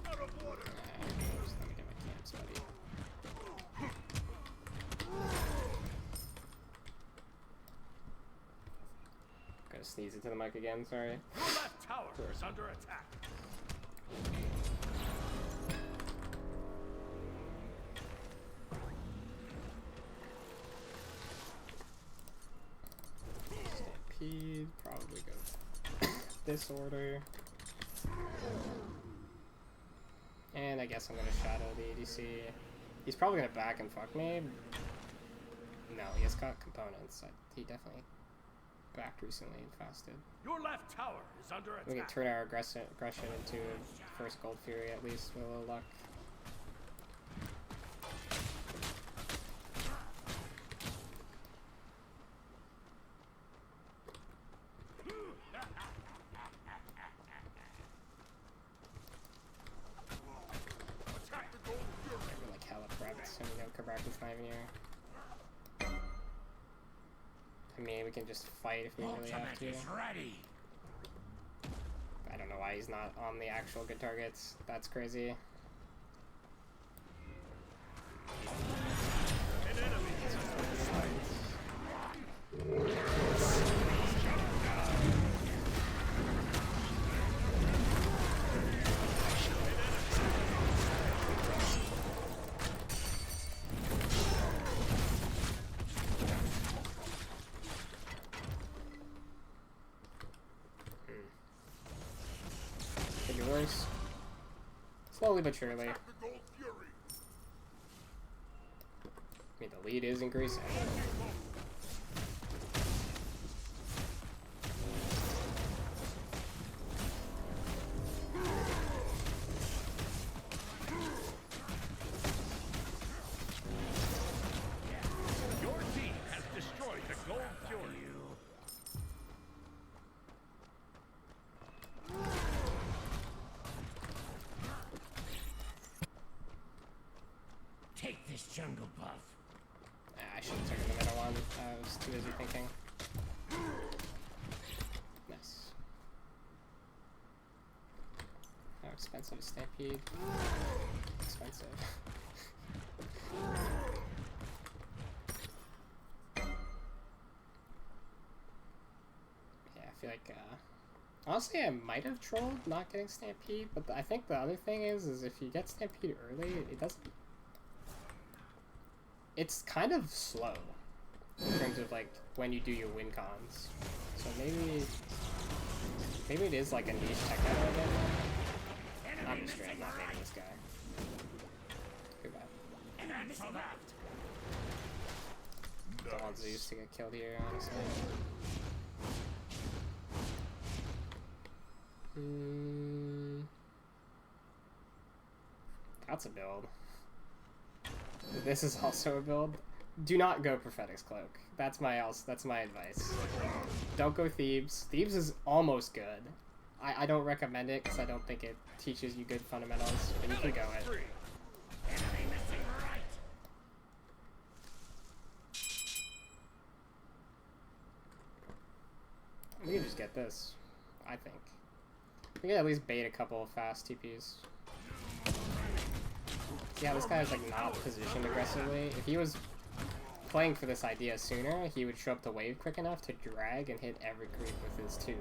Out of water. Just let me get my camps, buddy. Gotta sneeze into the mic again, sorry. Your left tower is under attack. Stampede, probably go this order. And I guess I'm gonna shadow the ADC. He's probably gonna back and fuck me. No, he has got components. He definitely backed recently and fasted. Your left tower is under attack. We can turn our aggression into first Gold Fury at least with a little luck. Attack the Gold Fury. We're like hella prepped, so we know Kabrakan's not even here. I mean, we can just fight if we really have to. Ready. I don't know why he's not on the actual good targets. That's crazy. An enemy Could be worse. Slowly but surely. attack the Gold Fury. I mean, the lead is increasing. Your team has destroyed the Gold Fury. Take this jungle buff. I should have taken the middle one. I was too busy thinking. Nice. How expensive is Stampede? Expensive. Yeah, I feel like, honestly, I might have trolled not getting Stampede, but I think the other thing is if you get Stampede early, it doesn't... It's kind of slow in terms of like when you do your win cons. So maybe it is like a niche tech item again. I'm just straight up not making this guy. Too bad. Don't want Zeus to get killed here, honestly. That's a build. This is also a build. Do not go Prophetic's Cloak. That's my advice. Don't go Thebes. Thebes is almost good. I don't recommend it because I don't think it teaches you good fundamentals, but you can go it. We can just get this, I think. We can at least bait a couple of fast TPs. Yeah, this guy is like not positioned aggressively. If he was playing for this idea sooner, he would show up the wave quick enough to drag and hit every creep with his 2.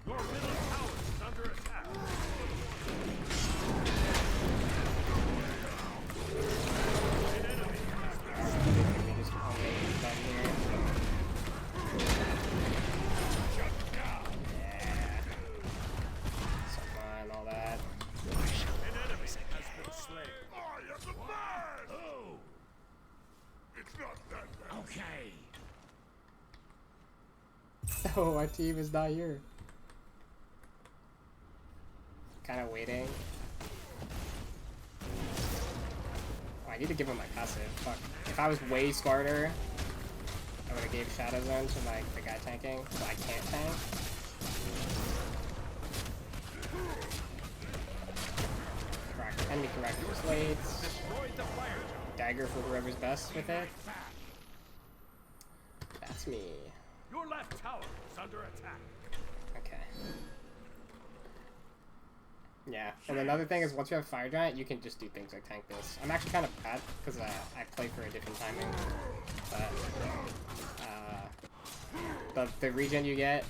Your middle tower is under attack. An enemy has been We just always done here. shut down. Yeah. Summon, all that. An enemy has been slain. I am the man. Oh, it's not that bad. Okay. Oh, our team is not here. Kind of waiting. Oh, I need to give him my passive. Fuck. If I was way smarter, I would have gave Shadow Zone to the guy tanking, so I can't tank. Enemy corrector just waits. Destroyed the fire tower. Dagger for whoever's best with it. That's me. Your left tower is under attack. Okay. Yeah, and another thing is once you have Fire Giant, you can just do things like tank this. I'm actually kind of bad because I play for a different timing, but the regen you get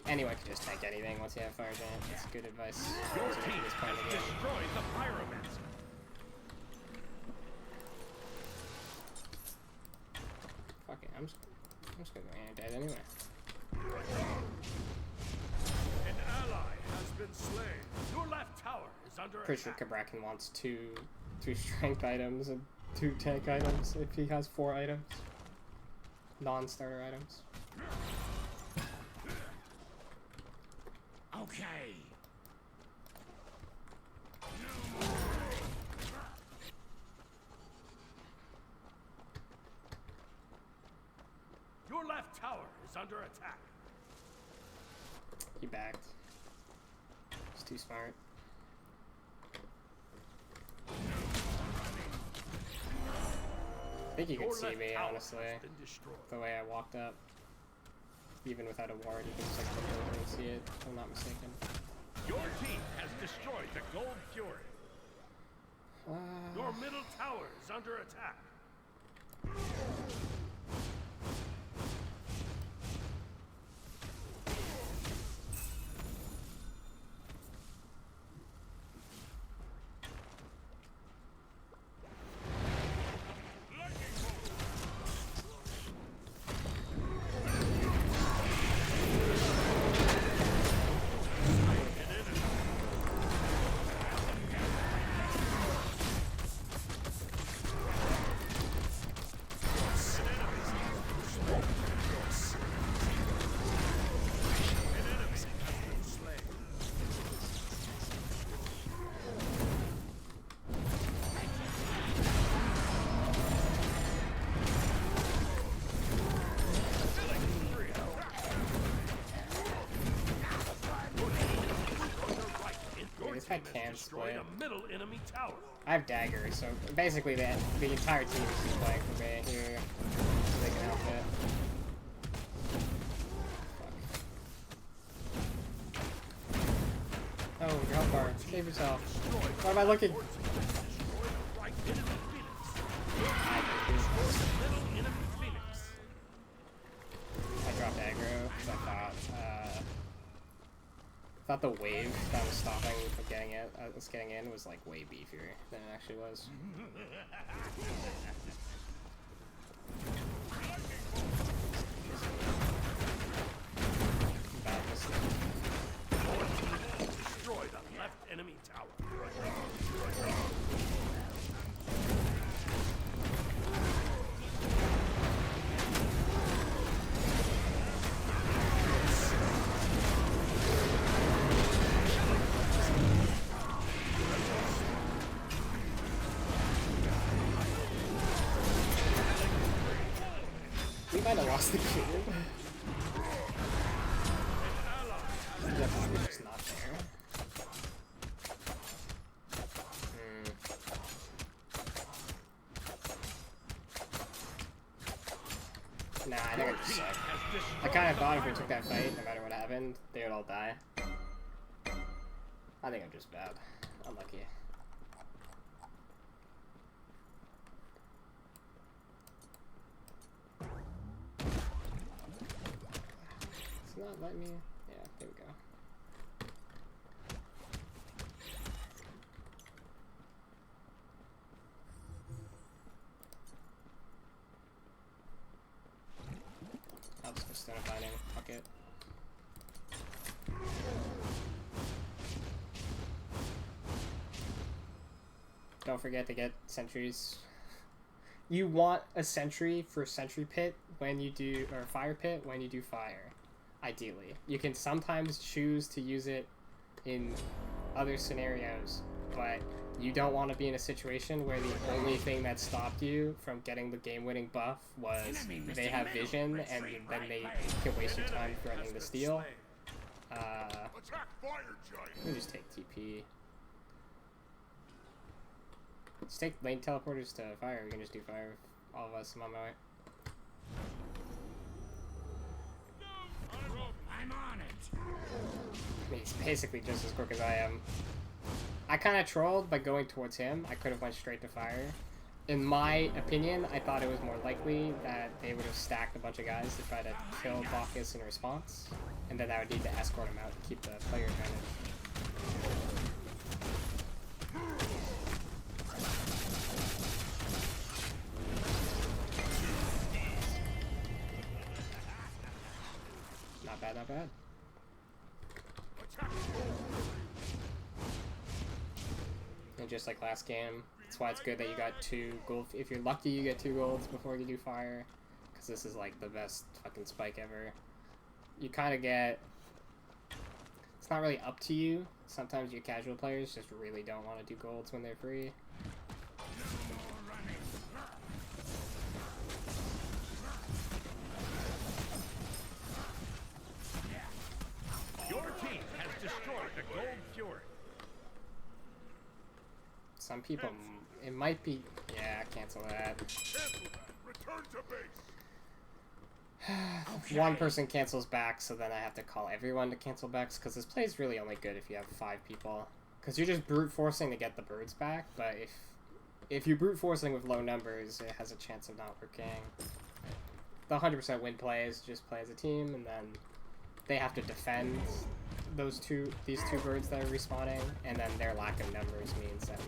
Anyone can just tank anything once you have Fire Giant. That's good advice. Your So team this point has of the game. destroyed the pyromancer. Fuck it, I'm just gonna go dead anyway. An ally has been slain. Your left tower is under Pretty sure attack. Kabrakan wants two strength items and 2 tank items if he has 4 items. Non-starter items. Okay. Your left tower is under attack. He backed. He's too smart. I think you Your could see left me, tower honestly. has been destroyed. The way I walked up. Even without a ward, you can just like look over and see it, if I'm not mistaken. Your team has destroyed the Gold Fury. Your middle tower is under attack. I can Destroyed split. a middle enemy tower. I have daggers, so basically the entire team is just playing for me here, so they can help it. Fuck. Oh, your health bar. Save yourself. Why am I looking? Destroy the right enemy Phoenix. I Middle enemy Phoenix. dropped aggro because I thought the wave that was stopping from getting in was like way beefier than it actually was. Bad mistake. Destroy the left enemy tower. We might have lost the game. They're probably just not there. Nah, I think I just suck. I kind of thought if we took that fight, no matter what happened, they would all die. I think I'm just bad. Unlucky. It's not letting me. Yeah, there we go. I'll just go stun a fighting. Fuck it. Don't forget to get sentries. You want a sentry for sentry pit when you do, or fire pit when you do fire. Ideally, you can sometimes choose to use it in other scenarios, but you don't want to be in a situation where the only thing that stopped you from getting the game-winning buff was they have vision, and then they can waste your time threatening the steal. Attack fire giant. Let me just take TP. Just take lane teleporters to fire. We can just do fire with all of us. I'm on my way. I'm on it. I mean, he's basically just as quick as I am. I kind of trolled by going towards him. I could have went straight to fire, in my opinion, I thought it was more likely that they would have stacked a bunch of guys to try to kill Bacchus in response, and then I would need to escort him out to keep the player advantage. Not bad, not bad. And just like last game, that's why it's good that you got 2 gold. If you're lucky, you get 2 golds before you do fire, because this is like the best fucking spike ever. You kind of get... It's not really up to you. Sometimes you casual players just really don't want to do golds when they're free. Your team has destroyed the Gold Fury. Some people, it might be... Yeah, cancel that. Cancel that. Return to base. One person cancels back, so then I have to call everyone to cancel backs, because this play is really only good if you have 5 people. Because you're just brute forcing to get the birds back, but if you're brute forcing with low numbers, it has a chance of not working. The 100% win play is just play as a team, and then they have to defend these two birds that are respawning, and then their lack of numbers means that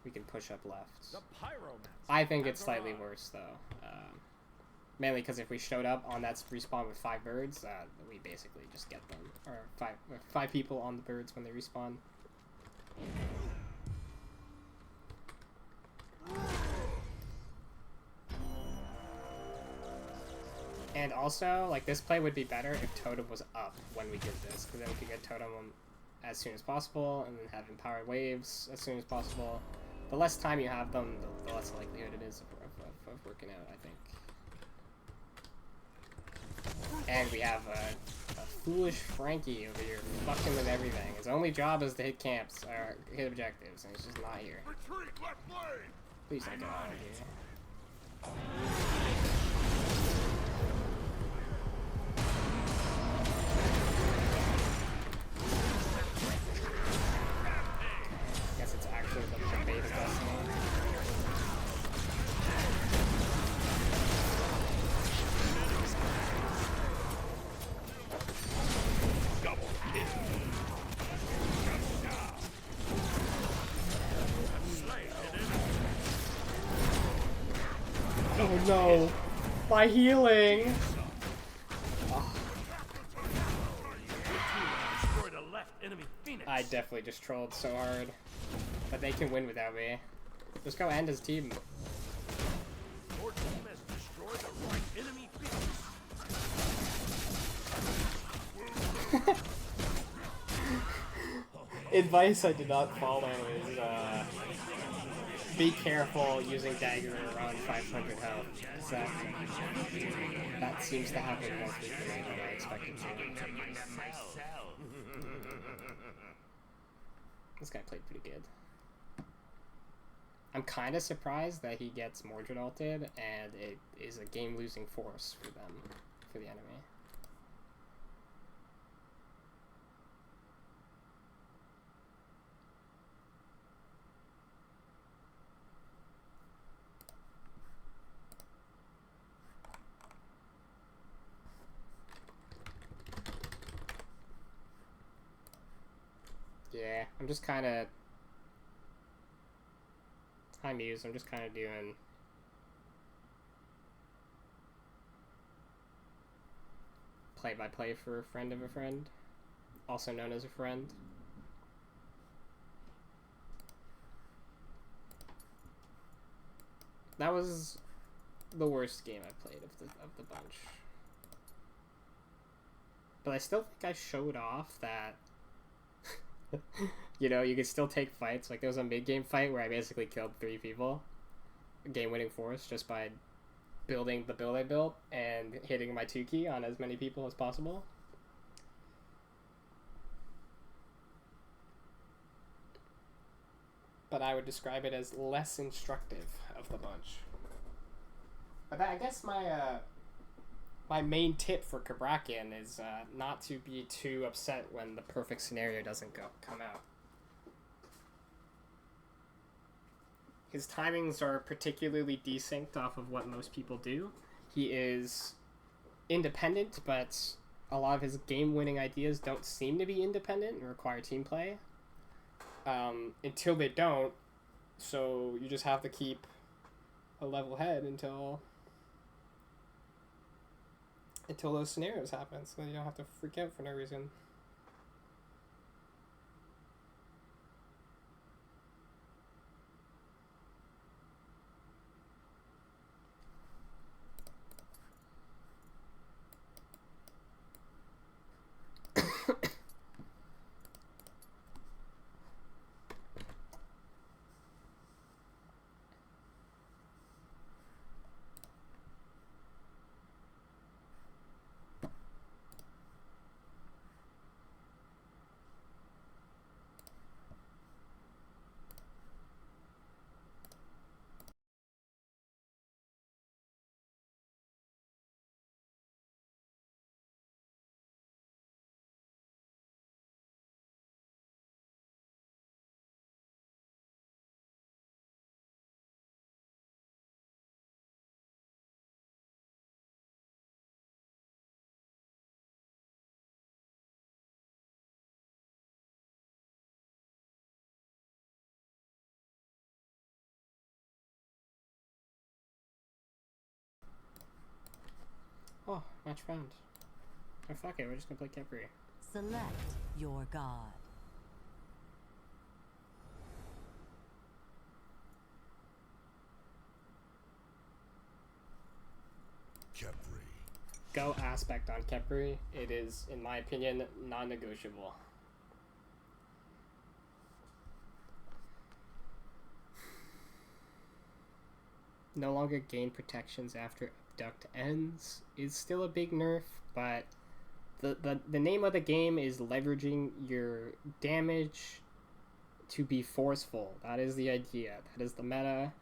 we can push up left. The Pyromancer. I think it's slightly worse though, mainly because if we showed up on that respawn with 5 birds, we basically just get them, or 5 people on the birds when they respawn. And also, like, this play would be better if Totem was up when we did this, because then we could get Totem as soon as possible, and then have empowered waves as soon as possible. The less time you have them, the less likelihood it is of working out, I think. And we have a foolish Frankie over here fucking with everything. His only job is to hit camps, or hit objectives, and he's just not here. Retreat left lane. Please don't get out of here. Guess it's actually the beta destiny. Double kill. Oh no! My healing! Destroyed a left enemy Phoenix. I definitely just trolled so hard. But they can win without me. Just go end his team. Your team has destroyed a right enemy Phoenix. Advice I did not follow is, be careful using dagger around 500 health. That seems to happen more frequently than I expected to. This guy played pretty good. I'm kind of surprised that he gets Mordred ulted, and it is a game-losing force for them, for the enemy. Yeah, I'm just kind of... Hi Muse, I'm just kind of doing... play-by-play for a friend of a friend. Also known as a friend. That was the worst game I played of the bunch. But I still think I showed off that... you know, you can still take fights. Like, there was a mid-game fight where I basically killed 3 people. Game-winning force just by building the build I built and hitting my 2 key on as many people as possible. But I would describe it as less instructive of the bunch. But I guess my my main tip for Kabrakian is not to be too upset when the perfect scenario doesn't come out. His timings are particularly desynced off of what most people do. He is independent, but a lot of his game-winning ideas don't seem to be independent and require team play. Until they don't, so you just have to keep a level head until those scenarios happen, so you don't have to freak out for no reason. Oh, match found. Oh, fuck it, we're just gonna play Kepri. Select your god. Kepri. Go aspect on Kepri. It is, in my opinion, non-negotiable. No longer gain protections after abduct ends is still a big nerf, but the name of the game is leveraging your damage to be forceful. That is the idea. That is the meta.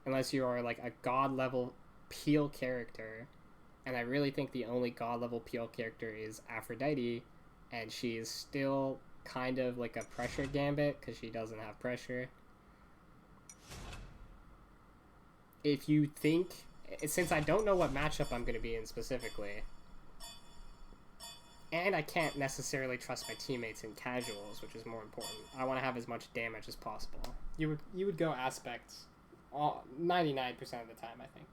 Unless you are like a god level peel character, and I really think the only god level peel character is Aphrodite, and she is still kind of like a pressure gambit because she doesn't have pressure. If you think, since I don't know what matchup I'm going to be in specifically, and I can't necessarily trust my teammates in casuals, which is more important, I want to have as much damage as possible. You would go aspect 99% of the time, I think.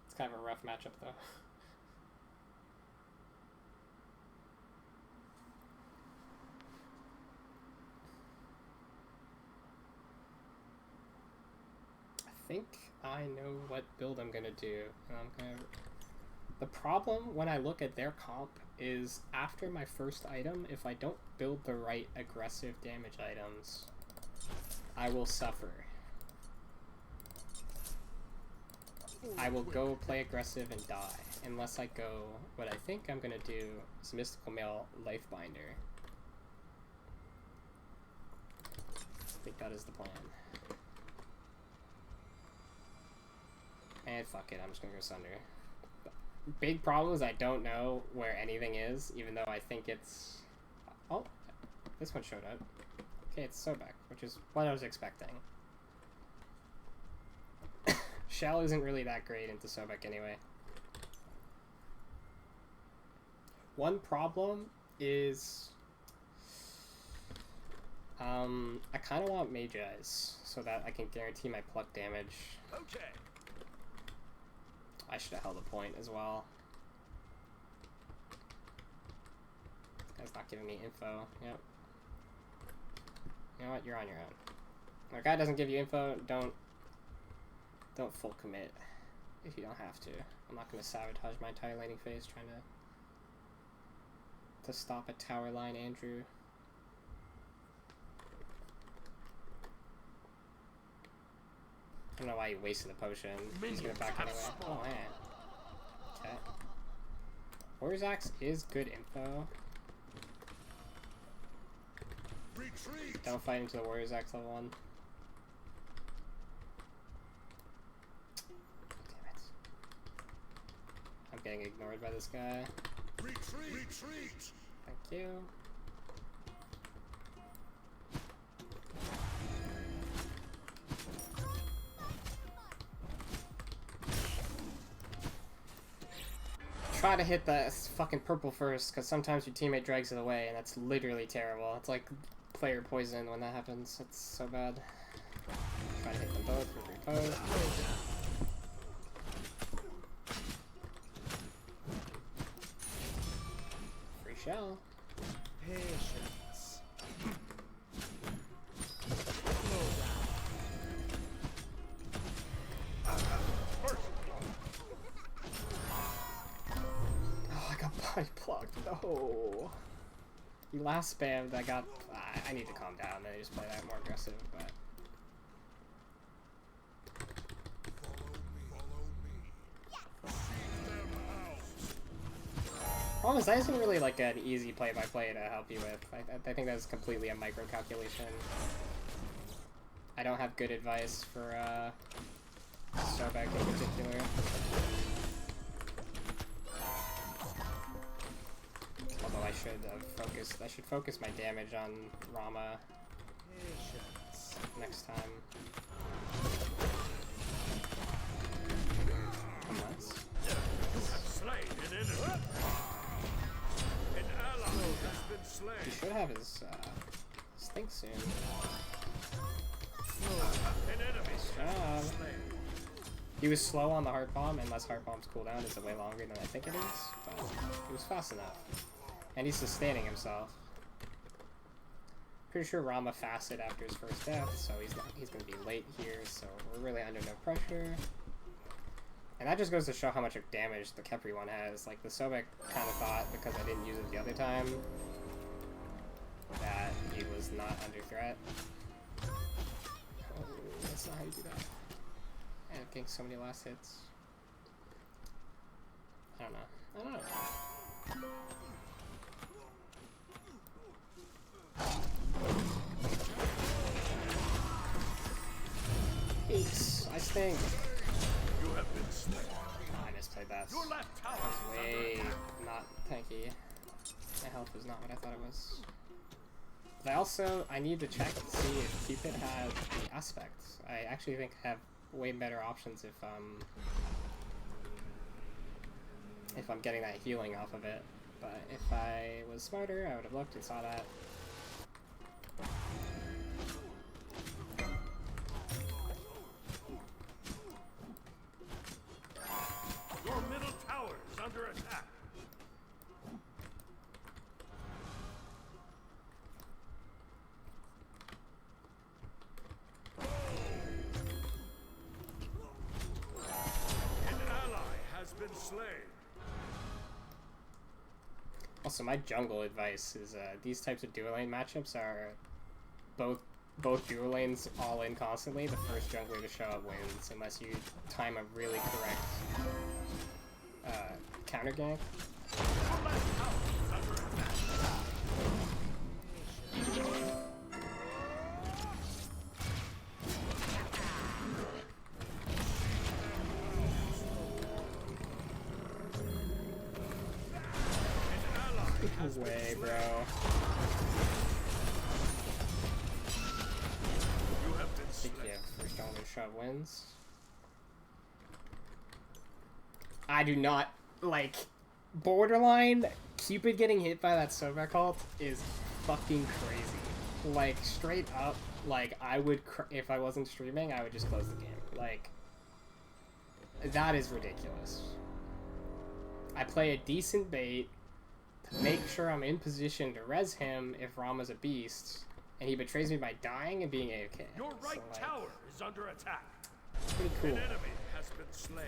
It's kind of a rough matchup, though. I think I know what build I'm gonna do. The problem when I look at their comp is after my first item, if I don't build the right aggressive damage items, I will suffer. I will go play aggressive and die, unless I go what I think I'm gonna do is Mystical Mail Lifebinder. I think that is the plan. And fuck it, I'm just gonna go Sunder. Big problem is I don't know where anything is, even though I think it's... Oh, this one showed up. Okay, it's Sobek, which is what I was expecting. Shell isn't really that great into Sobek anyway. One problem is... I kind of want Mage Eyes, so that I can guarantee my pluck damage. Okay. I should have held a point as well. This guy's not giving me info. Yep. You know what? You're on your own. If a guy doesn't give you info, don't full commit if you don't have to. I'm not going to sabotage my entire laning phase trying to stop a tower line, Andrew. I don't know why he wasted a potion. He's gonna back anyway. Oh man. Okay. Warrior's Axe is good info. Retreat. Don't fight into the Warrior's Axe level 1. getting ignored by this guy. Retreat! Retreat! Thank you. Try to hit the fucking purple first, because sometimes your teammate drags it away, and that's literally terrible. It's like player poison when that happens. It's so bad. Try to hit them both with repose. Free shell. Patience. Oh, I got body blocked. No. You last spammed. I got. I need to calm down. Then I just play that more aggressive. But problem is, that isn't really like an easy play-by-play to help you with. I think that's completely a micro calculation. I don't have good advice for Sobek in particular. Although I should have focused. I should focus my damage on Rama next time. Nice. Slain an enemy. An ally has been slain. He should have his thing soon. An enemy Job. slain. He was slow on the heart bomb, and less heart bombs cooldown is way longer than I think it is, but he was fast enough. And he's sustaining himself. Pretty sure Rama fasted after his first death, so he's gonna be late here, so we're really under no pressure. And that just goes to show how much damage the Kepri one has. Like, the Sobek kind of thought, because I didn't use it the other time, that he was not under threat. Oh, that's not how you do that. And I'm getting so many last hits. I don't know. Peace. I stink. You have been slain. Oh, I misplayed that. Your left tower That was is way under not tanky. My health was not what I thought it was. But I need to check to see if Cupid has the aspects. I actually think I have way better options if I'm getting that healing off of it. But if I was smarter, I would have looked and saw that. Your middle tower is under attack. An ally has been slain. Also, my jungle advice is these types of dual lane matchups are both dual lanes all in constantly. The first jungler to show up wins, unless you time a really correct counter gank. Your left tower is under attack. No way, bro. You have been I think slain. first jungler to show up wins. I do not like borderline. Cupid getting hit by that Sobek ult is fucking crazy. Like, straight up, like, I would if I wasn't streaming, I would just close the game. Like, that is ridiculous. I play a decent bait to make sure I'm in position to res him if Rama's a beast, and he betrays me by dying and being AFK. Your right So, like, tower is under attack. pretty cool. An enemy has been slain.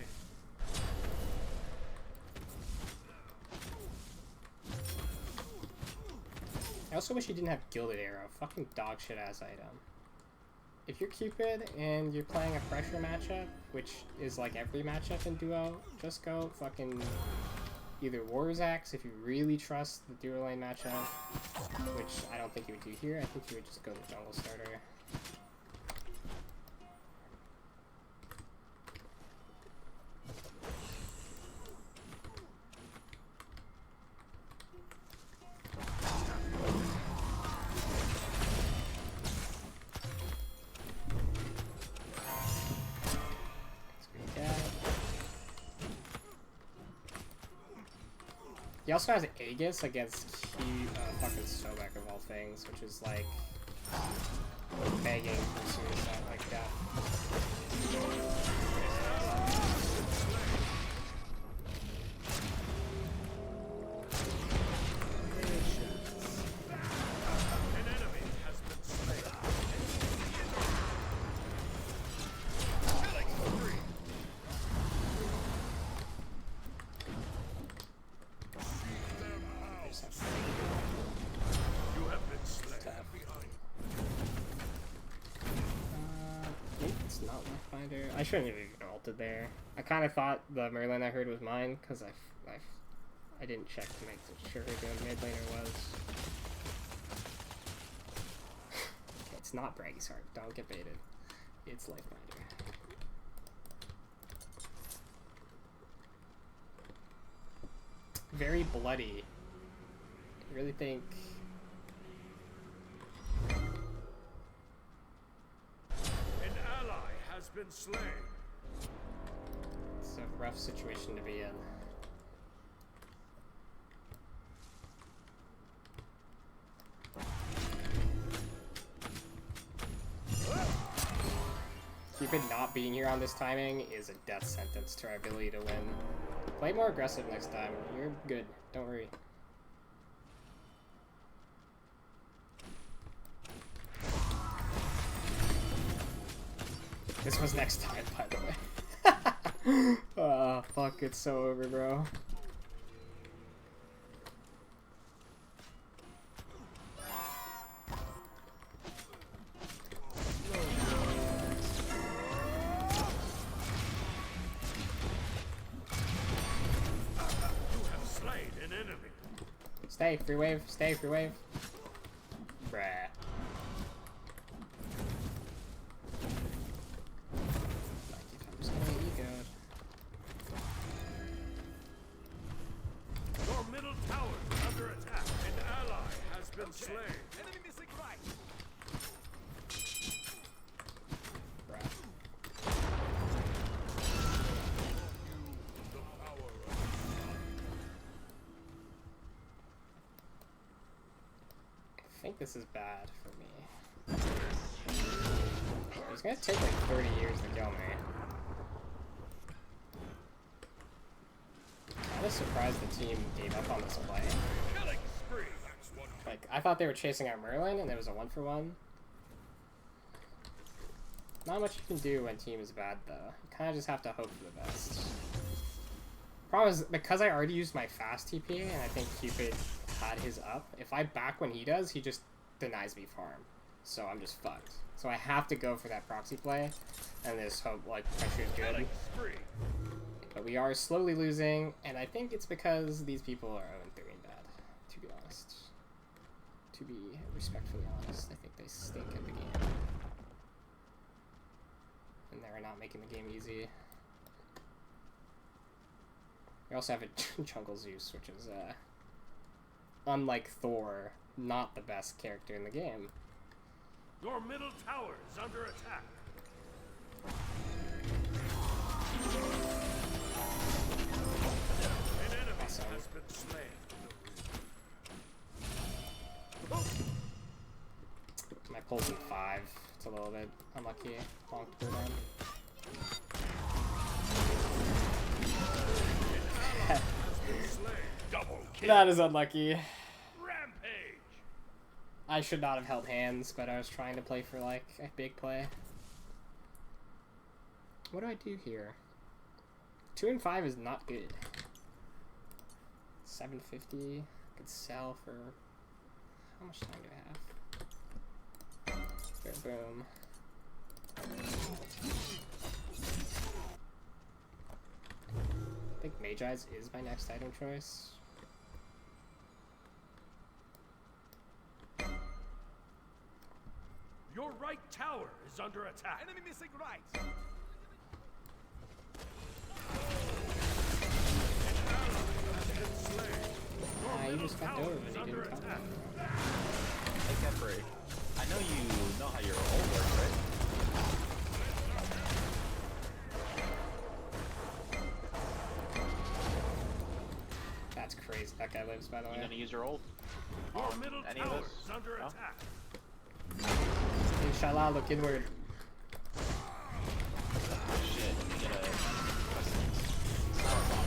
I also wish you didn't have Gilded Arrow. Fucking dog shit ass item. If you're Cupid and you're playing a pressure matchup, which is like every matchup in Duo, just go fucking either Warrior's Axe if you really trust the dual lane matchup, which I don't think you would do here. I think you would just go the jungle starter. He also has Aegis against fucking Sobek of all things, which is like begging for suicide like that. An enemy has been slain. Killing spree. You have been slain. Maybe it's not Lifebinder. I shouldn't have even ulted there. I kind of thought the Merlin I heard was mine because I didn't check to make sure who the mid laner was. Okay, it's not Braggy's Heart. Don't get baited. It's Lifebinder. Very bloody. I really think. An ally has been slain. It's a rough situation to be in. Cupid not being here on this timing is a death sentence to our ability to win. Play more aggressive next time. You're good. Don't worry. This was next time, by the way. Oh, fuck, it's so over, bro. You have slain an enemy. Stay, free wave, stay, free wave. Bruh. Like, if I'm just gonna egoed. Your middle tower is under attack. An ally has been slain. Enemy missing right. Bruh. The power of I think this is bad for me. It's gonna take like 30 years to kill me. I'm just surprised the team gave up on this play. killing spree. Like, I thought they were chasing out Merlin and it was a 1-for-1. Not much you can do when team is bad though. You kinda just have to hope for the best. Problem is, because I already used my fast TP and I think Cupid had his up, if I back when he does, he just denies me farm. So I'm just fucked. So I have to go for that proxy play and just hope like pressure is good. Killing spree. But we are slowly losing, and I think it's because these people are 0-3 and bad, to be honest. To be respectfully honest, I think they stink at the game. And they're not making the game easy. We also have a Jungle Zeus, which is, unlike Thor, not the best character in the game. Your middle tower is under attack. An enemy Awesome. has been slain. My pulls in 5. It's a little bit unlucky. Long cooldown. Has been slain. Double kill. That is unlucky. Rampage. I should not have held hands, but I was trying to play for like a big play. What do I do here? 2 and 5 is not good. 750 could sell for how much time do I have? Fair boom. I think Mage Eyes is my next item choice. Your right tower is under attack. Enemy missing right. You just got over and he didn't come back. Hey, Cadbury, I know you know how your ult works, right? That's crazy. crazy that guy lives, by the You way. gonna use your ult? Your On middle any of tower this? is under No? attack. Inshallah, look inward. Shit, let me get a...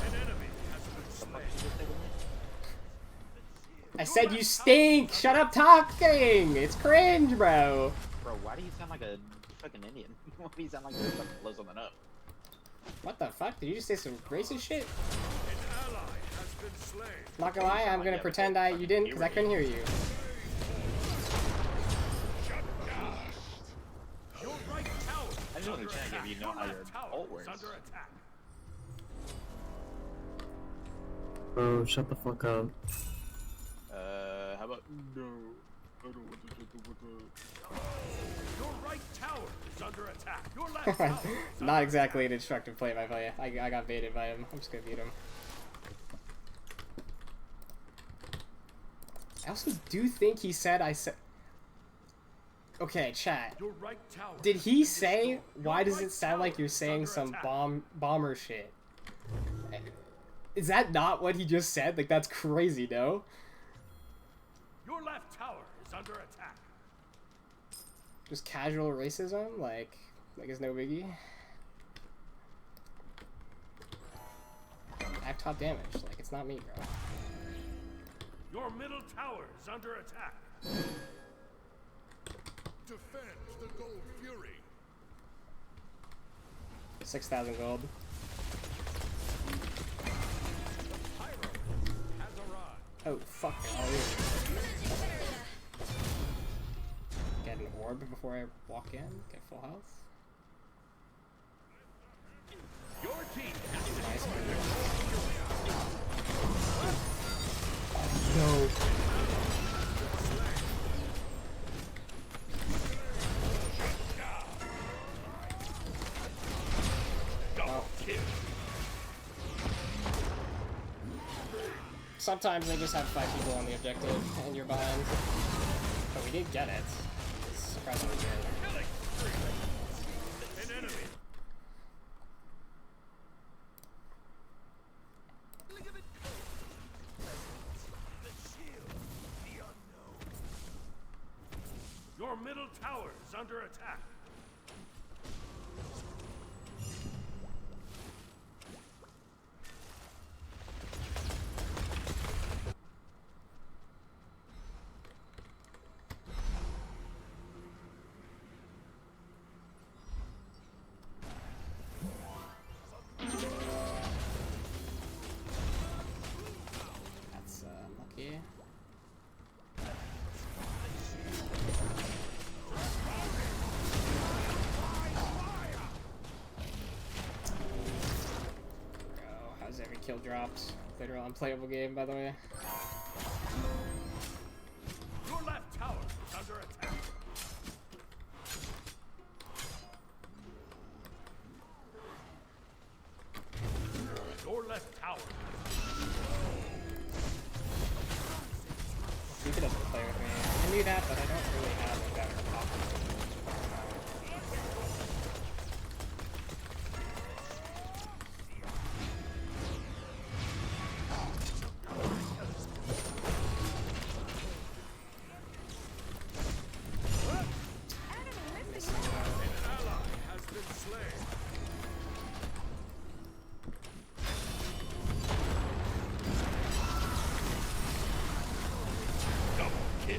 An enemy has been slain. I said you stink! Shut up talking! It's cringe, bro! Bro, why do you sound like a fucking Indian? Why do you sound like you're fucking blow something up? What the fuck? Did you just say some racist shit? An ally has been slain. Not gonna lie, I'm gonna pretend you didn't, because I couldn't hear you. Your right tower I just want to check if you know how your left tower ult is works. under attack. Bro, shut the fuck up. How about... No. I don't want to shut the fuck up. Your right tower is under attack. Your left tower is Not exactly an instructive play by play. I got baited by him. I'm just gonna beat him. I also do think he said I said... Okay, chat. Your right tower Did has he been say, destroyed. why Your does right it sound like tower you're is saying under some attack. bomber shit? Is that not what he just said? Like, that's crazy, no? Your left tower is under attack. Just casual racism? Like it's no biggie? I have top damage. Like, it's not me, bro. Your middle tower is under attack. Defend the Gold Fury. 6,000 gold. Has arrived. Oh, fuck. Oh, get an orb before I walk in. Get full health. Your team Nice. No. double kill. Sometimes they just have 5 people on the objective and you're behind. But we did get it. It's surprisingly good. Killing spree. An enemy. The shield, the unknown. Your middle tower is under attack. That's lucky. Bro, how's every kill dropped? Literal unplayable game, by the way. Your left tower is under attack. Your left tower. Yuka doesn't play with me. I knew that, but I don't really have a better option. An ally has been slain. Double kill.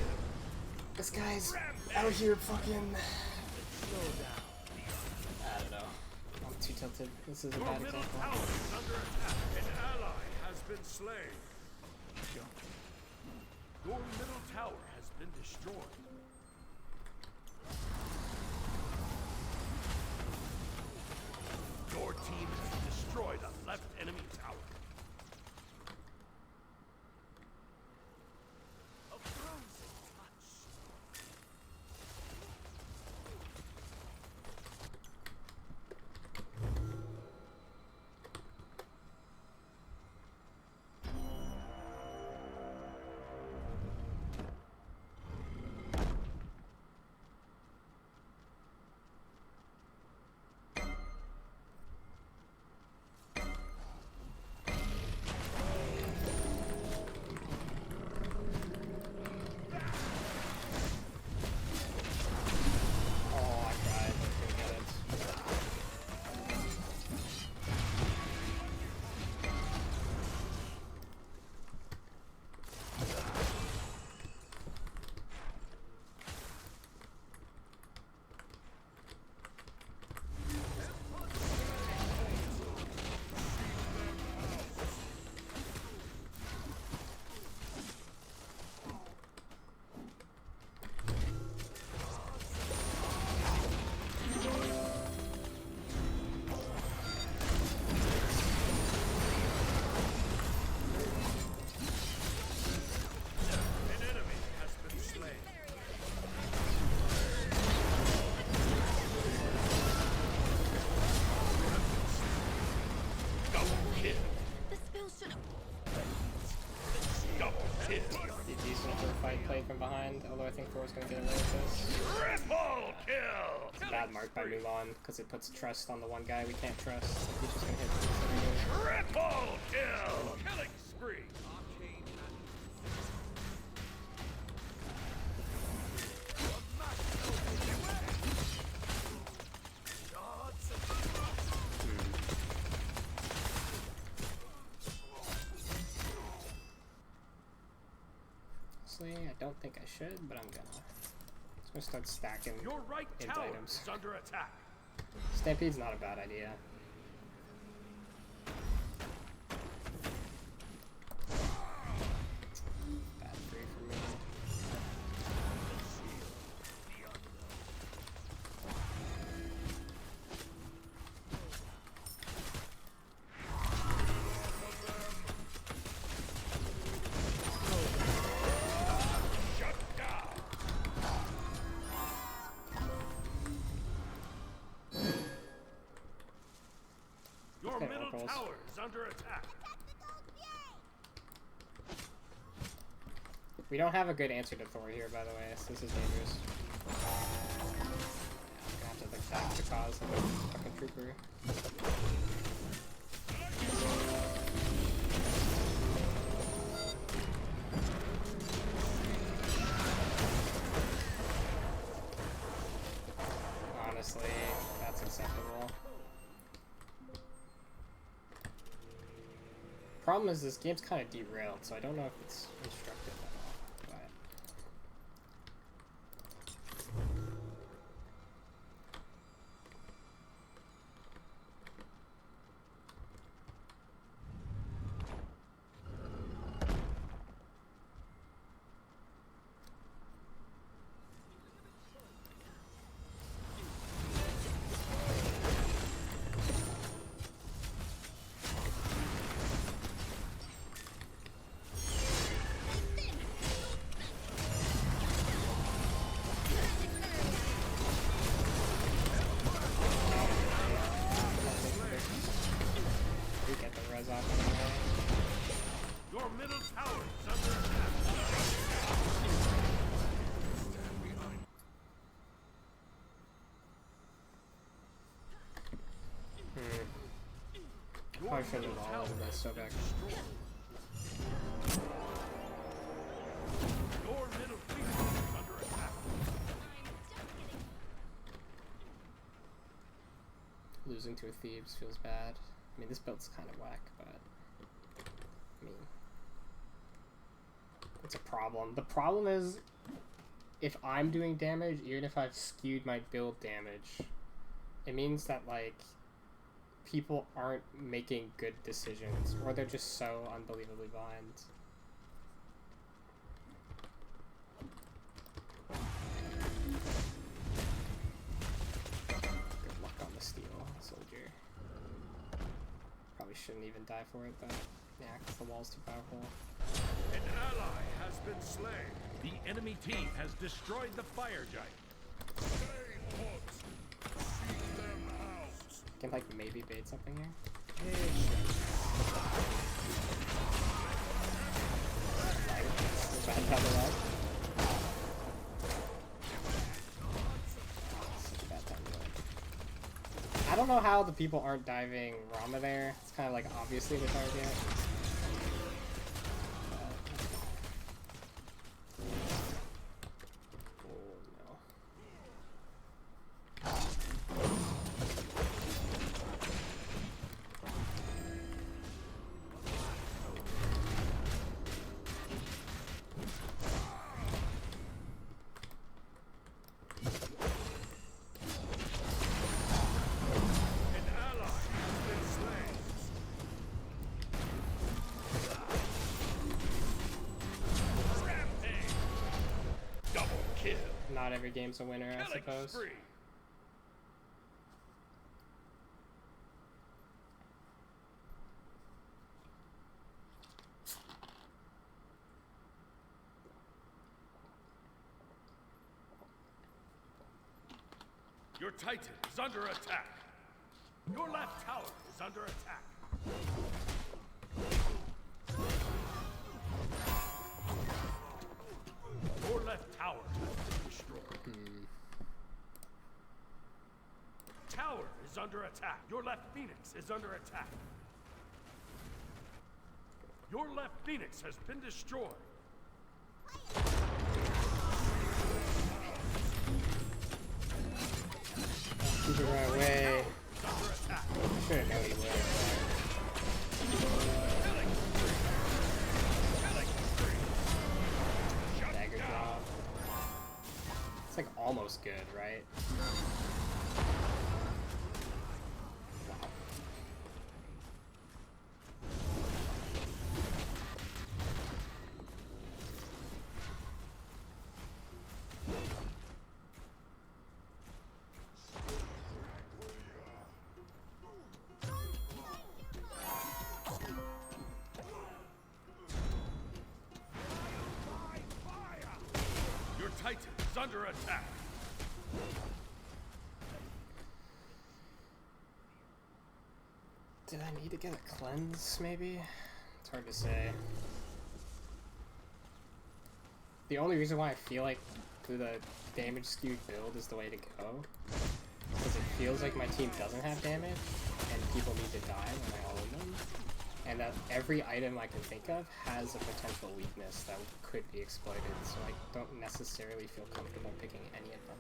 This guy's out here fucking... I don't know. I'm too tilted. This is a Your bad middle example. tower is under attack. An ally has been slain. Your middle tower has been destroyed. Your team has destroyed a left enemy tower. A frozen touch. Be decent for a fight played from behind, although I think Thor's gonna get away with this. Triple kill! It's a bad mark by Mulan, because it puts trust on the one guy we can't trust. He's just gonna hit this every move. Triple kill! Killing spree! Honestly, I don't think I should, but I'm gonna. I'm gonna start stacking Your right int tower items. is under attack. Stampede's not a bad idea. Bad free for me. Shut down. Your Okay, middle oracles. tower is under attack. We don't have a good answer to Thor here, by the way, so this is dangerous. Yeah, I'm gonna have to like back the cause of a fucking trooper. Honestly, that's acceptable. Problem is this game's kind of derailed, so I don't know if it's instructive at all. But we get the res off anyway. Your middle tower is under attack. Probably shouldn't have all of this, so back. Your middle tower is under attack. Losing to a Thebes feels bad. I mean, this build's kind of whack, but I mean, it's a problem. The problem is, if I'm doing damage, even if I've skewed my build damage, it means that like people aren't making good decisions, or they're just so unbelievably blind. Good luck on the steal, soldier. Probably shouldn't even die for it, but yeah, because the wall's too powerful. An ally has been slain. The enemy team has destroyed the fire giant. Stay put. Seek them out. Can like maybe bait something here. Bad time to lag. Such a bad time to lag. I don't know how the people aren't diving Rama there. It's kind of like obviously the target. Oh no. An ally has been slain. Rampage. Double kill. Not every game's a winner, I Killing suppose. spree. Your Titan is under attack. Your left tower is under attack. is under attack. Your left Phoenix is under attack. Your left Phoenix has been destroyed. Keep it right away. Under attack. Should have known he would. Dagger drop. It's like almost good, right? Wow. Your Titan is under attack. Did I need to get a cleanse, maybe? It's hard to say. The only reason why I feel like the damage skewed build is the way to go because it feels like my team doesn't have damage and people need to die when I own them, and that every item I can think of has a potential weakness that could be exploited, so I don't necessarily feel comfortable picking any of them.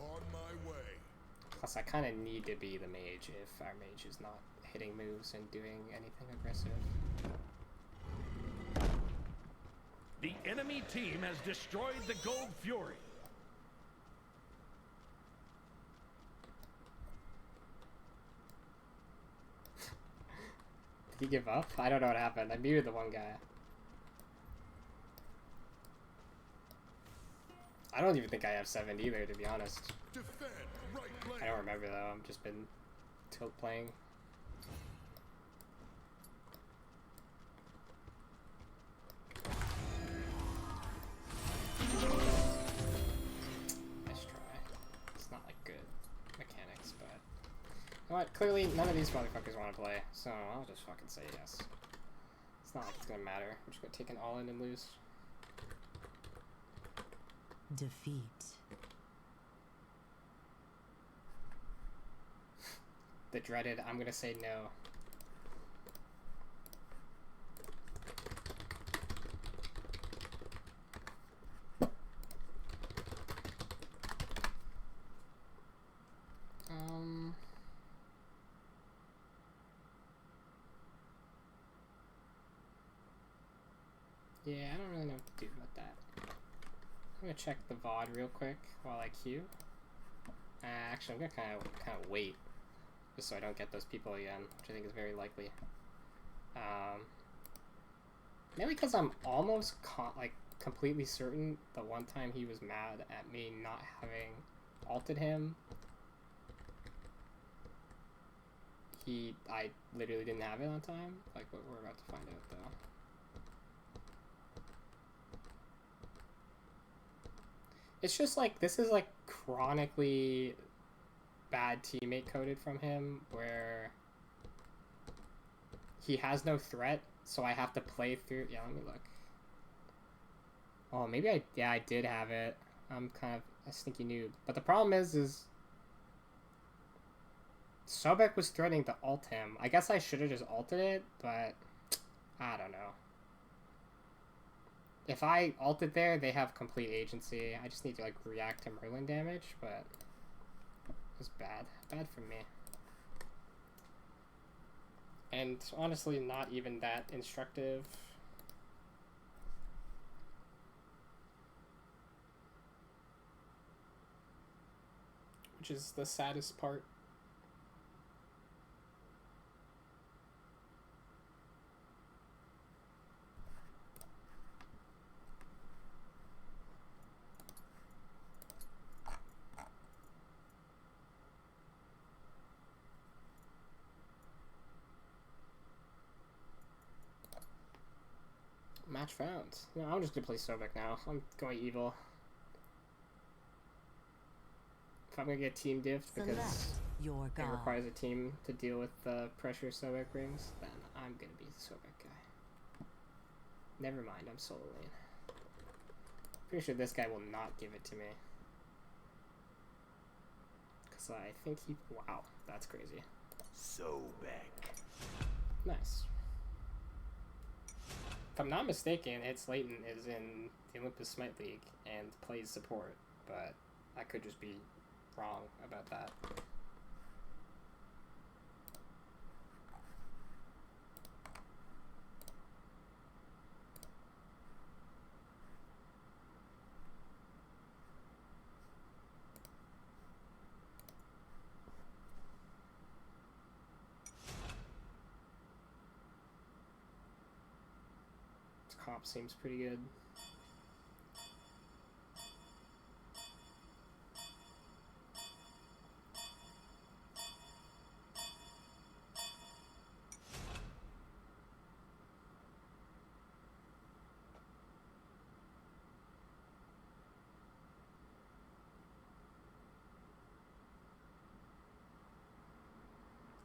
On my way. Plus I kind of need to be the mage if our mage is not hitting moves and doing anything aggressive. The enemy team has destroyed the Gold Fury. Did he give up? I don't know what happened. I muted the one guy. I don't even think I have 7 either, to be honest. Defend right I lane. don't remember though. I've just been tilt playing. Nice try. It's not like good mechanics, but you know what? Clearly none of these motherfuckers want to play, so I'll just fucking say yes. It's not like it's gonna matter. We're just gonna take an all in and lose. Defeat. The dreaded, I'm gonna say no. Yeah, I don't really know what to do about that. I'm gonna check the VOD real quick while I queue. Actually, I'm gonna kind of wait, just so I don't get those people again, which I think is very likely. Mainly because I'm almost completely certain the one time he was mad at me not having ulted him, I literally didn't have it on time. Like what we're about to find out though. It's just like, this is like chronically bad teammate coded from him, where he has no threat, so I have to play through. Yeah, let me look. Oh, maybe I did have it. I'm kind of a sneaky noob. But the problem is Sobek was threatening to ult him. I guess I should have just ulted it, but I don't know. If I ulted there, they have complete agency. I just need to like react to Merlin damage, but it was bad. Bad for me. And honestly, not even that instructive. Which is the saddest part. Match found. No, I'm just gonna play Sobek now. I'm going evil. If I'm gonna get team diffed because Your it god. requires a team to deal with the pressure Sobek brings, then I'm gonna be the Sobek guy. Never mind, I'm solo lane. Pretty sure this guy will not give it to me. Because I think he... Wow, that's crazy. So back. Nice. If I'm not mistaken, It's Layton is in the Olympus Smite League and plays support, but I could just be wrong about that. Comp seems pretty good.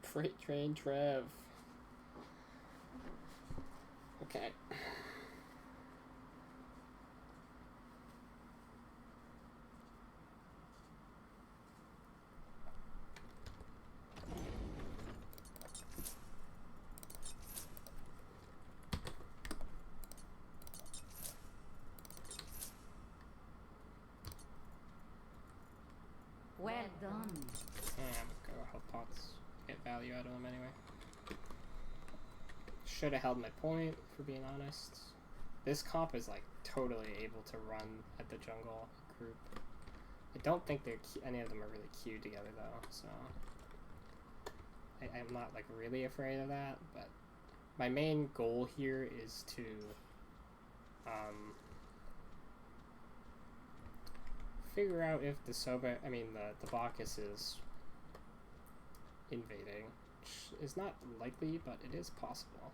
Freight train Trev. Okay. Well done. Go help pots get value out of them anyway. Should have held my point, for being honest. This comp is like totally able to run at the jungle group. I don't think they're any of them are really queued together though, so I'm not like really afraid of that. But my main goal here is to figure out if the the Bacchus is invading, which is not likely, but it is possible.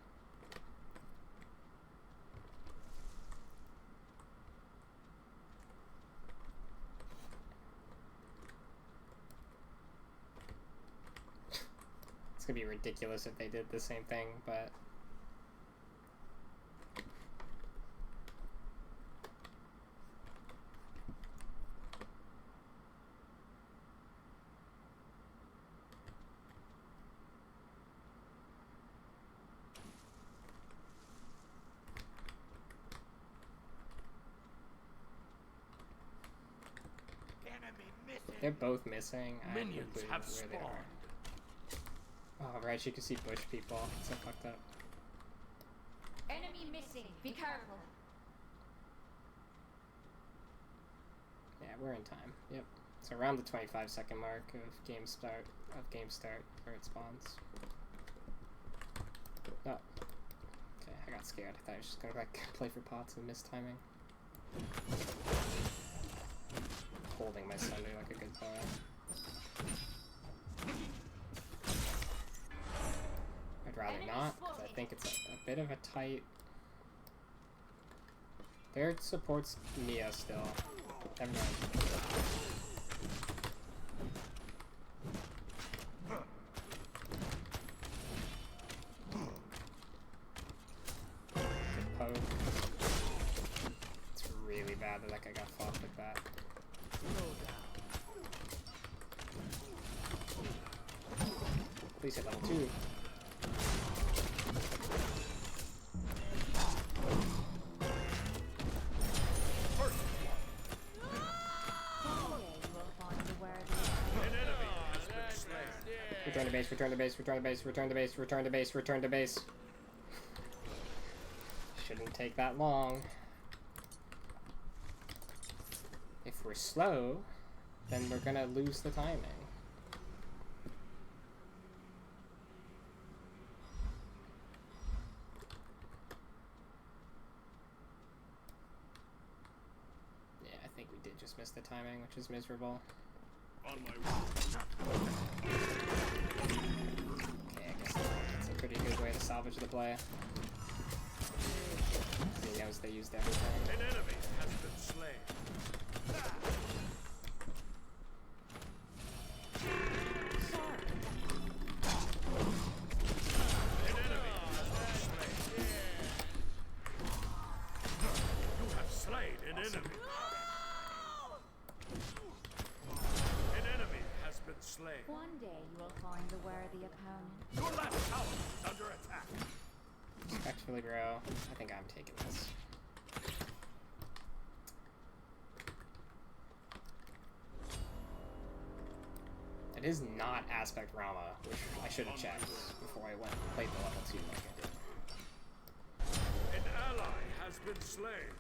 It's gonna be ridiculous if they did the same thing, but Enemy missing. they're both missing. Minions have where they spawned. are. Oh, right, you can see bush people. It's so fucked up. Enemy missing. Be careful. Yeah, we're in time. Yep. So around the 25-second mark of game start where it spawns. Oh. Okay, I got scared. I thought I was just gonna like play for pots and miss timing. Holding my Sunday like a good boy. I'd rather not, because I think it's a bit of a tight... Their support's Mia still. Never mind. Good poke. It's really bad that guy got fought like that. Please hit level 2. Return to base, return to base, return to base, return to base, return to base, return to base. Shouldn't take that long. If we're slow, then we're gonna lose the timing. Yeah, I think we did just miss the timing, which is miserable. On my way. Okay, I guess that's a pretty good way to salvage the play. He knows they used everything. An enemy has been slain. An enemy has been slain. You have slain an enemy. carefully, bro. I think I'm taking this. It is not aspect Rama, which I should have checked before I went and played the level 2 like I did. An ally has been slain.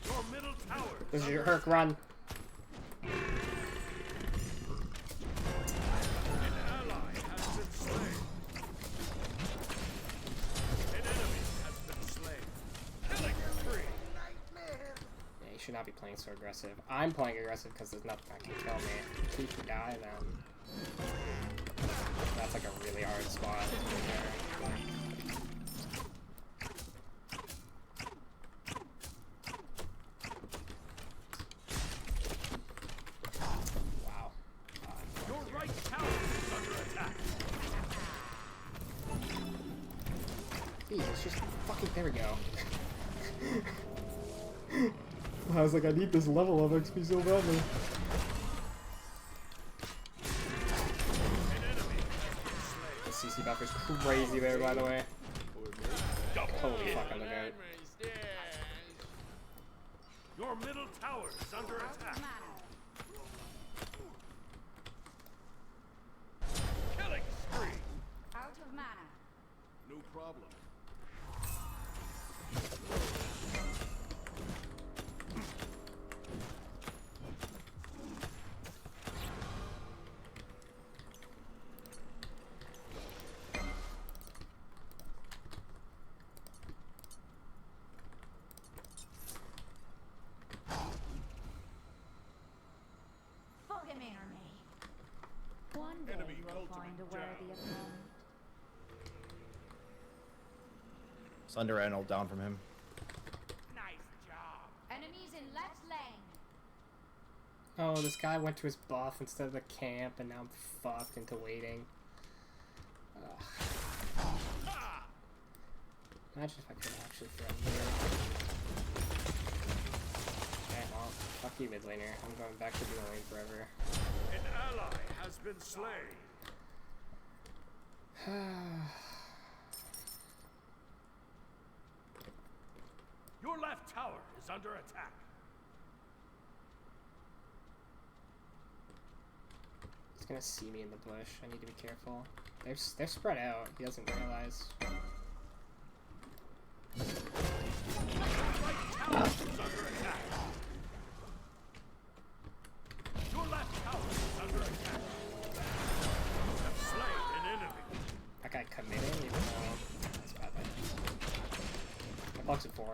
Your middle tower. This is your Herc run. An ally has been slain. An enemy has been slain. Killing spree. Yeah, you should not be playing so aggressive. I'm playing aggressive because there's nothing that can kill me. If you die, then that's like a really hard spot. Wow. Your right tower is under attack. Jesus, just fucking, there we go. I was like, I need this level of XP so badly. An enemy has been slain. The CC buffer's crazy there, by the way. Double Holy kill. fuck, I'm the goat. Your middle tower is under Out of attack. mana. Killing spree. Out of mana. No problem. Fucking me. One day Enemy we'll ultimate find a down. worthy opponent. Thunder Anal down from him. Nice job. Enemies in left lane. Oh, this guy went to his buff instead of the camp, and now I'm fucked into waiting. Ugh. Ha! Imagine if I could actually throw here. Okay, well, fuck you, mid laner. I'm going back to being lane forever. An ally has been slain. Your left tower is under attack. He's gonna see me in the bush. I need to be careful. They're spread out. He doesn't realize. Your right tower is under attack. Your left tower is under attack. You have slain an enemy. That guy committed, even though that's bad. I blocked it for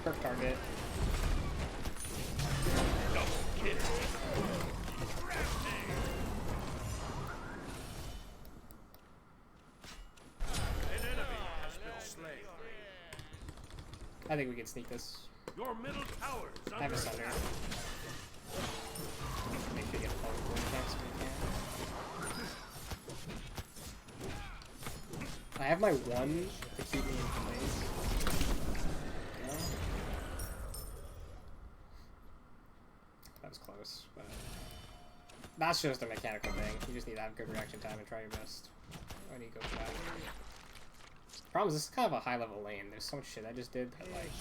Perk target. Double kill. An enemy has been slain. I think we can sneak this. Your middle tower is I have under a Sunder. attack. Make sure you get all the blue attacks if we can. I have my one to keep me in place. No? That was close, but that's just a mechanical thing. You just need to have good reaction time and try your best when you go for that. Problem is, this is kind of a high level lane. There's so much shit I just did that, like,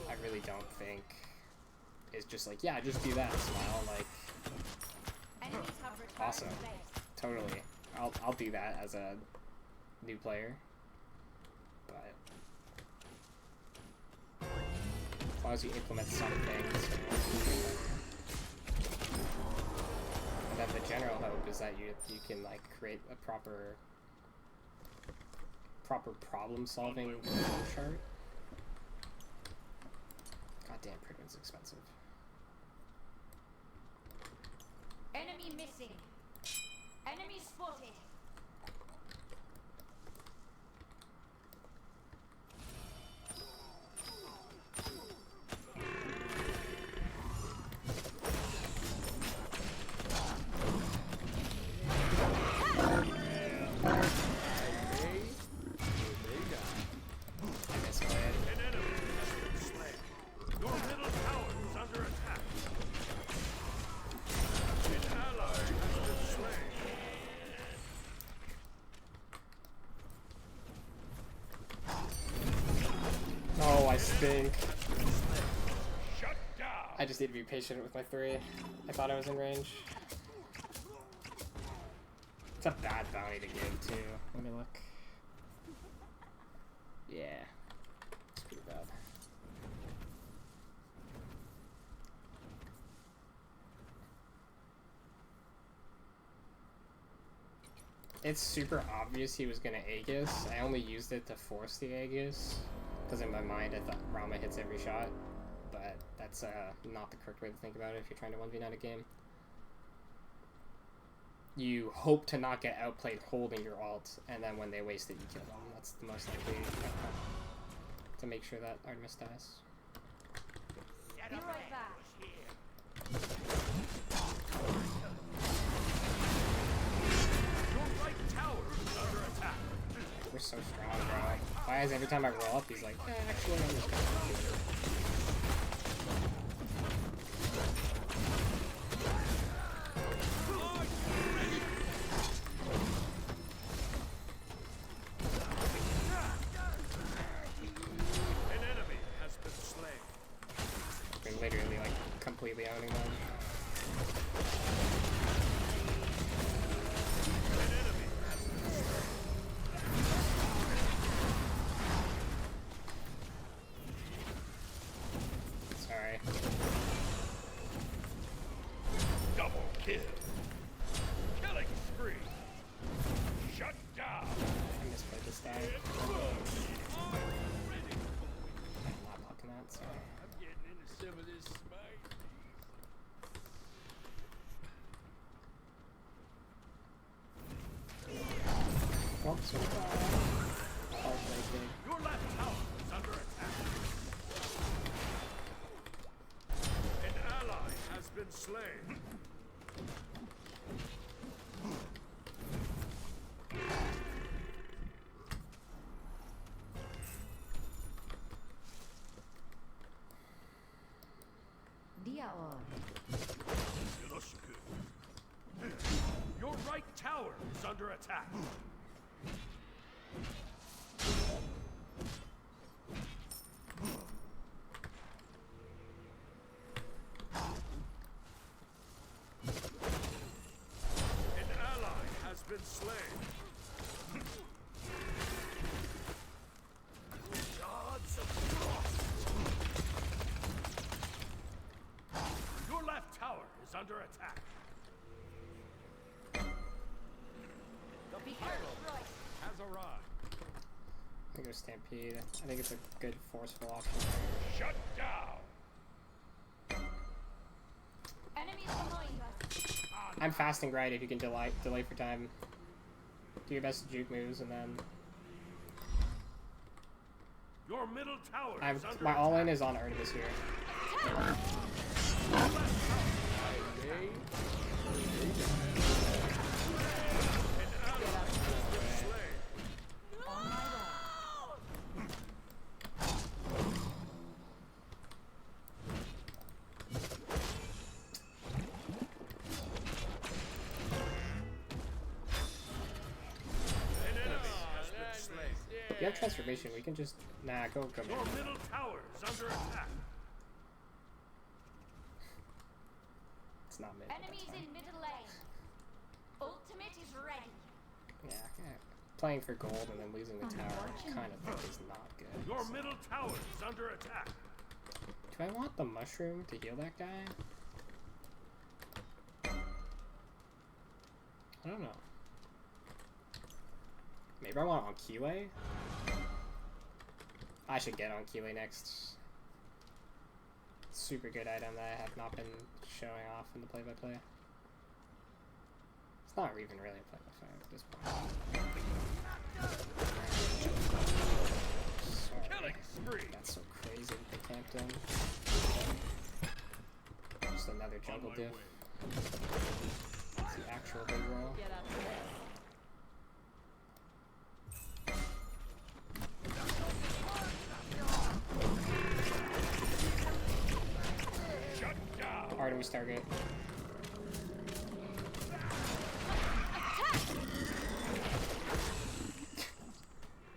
I really don't think is just like, yeah, just do that, smile, like, Enemies have returned awesome. to base. Totally. I'll do that as a new player. But as long as you implement some things, and then the general hope is that you can like create a proper problem solving chart. Goddamn, Pridman's expensive. Enemy missing. Enemy spotted. think. Shut down. I just need to be patient with my 3. I thought I was in range. It's a bad bounty to give too. Let me look. Yeah. It's pretty bad. It's super obvious he was gonna Aegis. I only used it to force the Aegis, because in my mind I thought Rama hits every shot, but that's not the correct way to think about it if you're trying to 1v9 a game. You hope to not get outplayed holding your ult, and then when they waste it, you kill them. That's the most likely outcome, to make sure that Artemis dies. Be right back. Your right tower is under attack. We're so strong, bro. Why is every time I roll up, he's like, actually, I'm just gonna do it. An enemy has been slain. We're literally, like, completely owning them. An enemy has been slain. Sorry. Double kill. Killing spree. Shut down. I misplayed this guy. I'm not blocking that, sorry. I'm getting into some of this spice. Oh, so heartbreaking. Your left tower is under attack. An ally has been slain. Diaor. Your right tower is under attack. An ally has been slain. Gods of frost. Your left tower is under attack. The hero has arrived. I think there's Stampede. I think it's a good forceful option. Shut down. Enemies behind us. I'm fasting right if you can delay for time. Do your best juke moves and then Your middle tower is under my attack. all-in is on Artemis here. An ally has been slain. On my way. An enemy has been slain. If you have transformation, we can just go Your mid. middle tower is under attack. It's not mid. But that's Enemies fine. in middle lane. Ultimate is ready. Yeah. Playing for gold and then losing the tower, I kind of think is not good. Your So- middle tower is under attack. Do I want the mushroom to heal that guy? I don't know. Maybe I want on Keeley? I should get on Keeley next. Super good item that I have not been showing off in the play-by-play. It's not even really a play-by-play at this point. Sorry. Killing spree. That's so crazy that they camped in. Just another jungle my diff. way. It's the actual big roll. Get up to this. Shut down. Artemis target.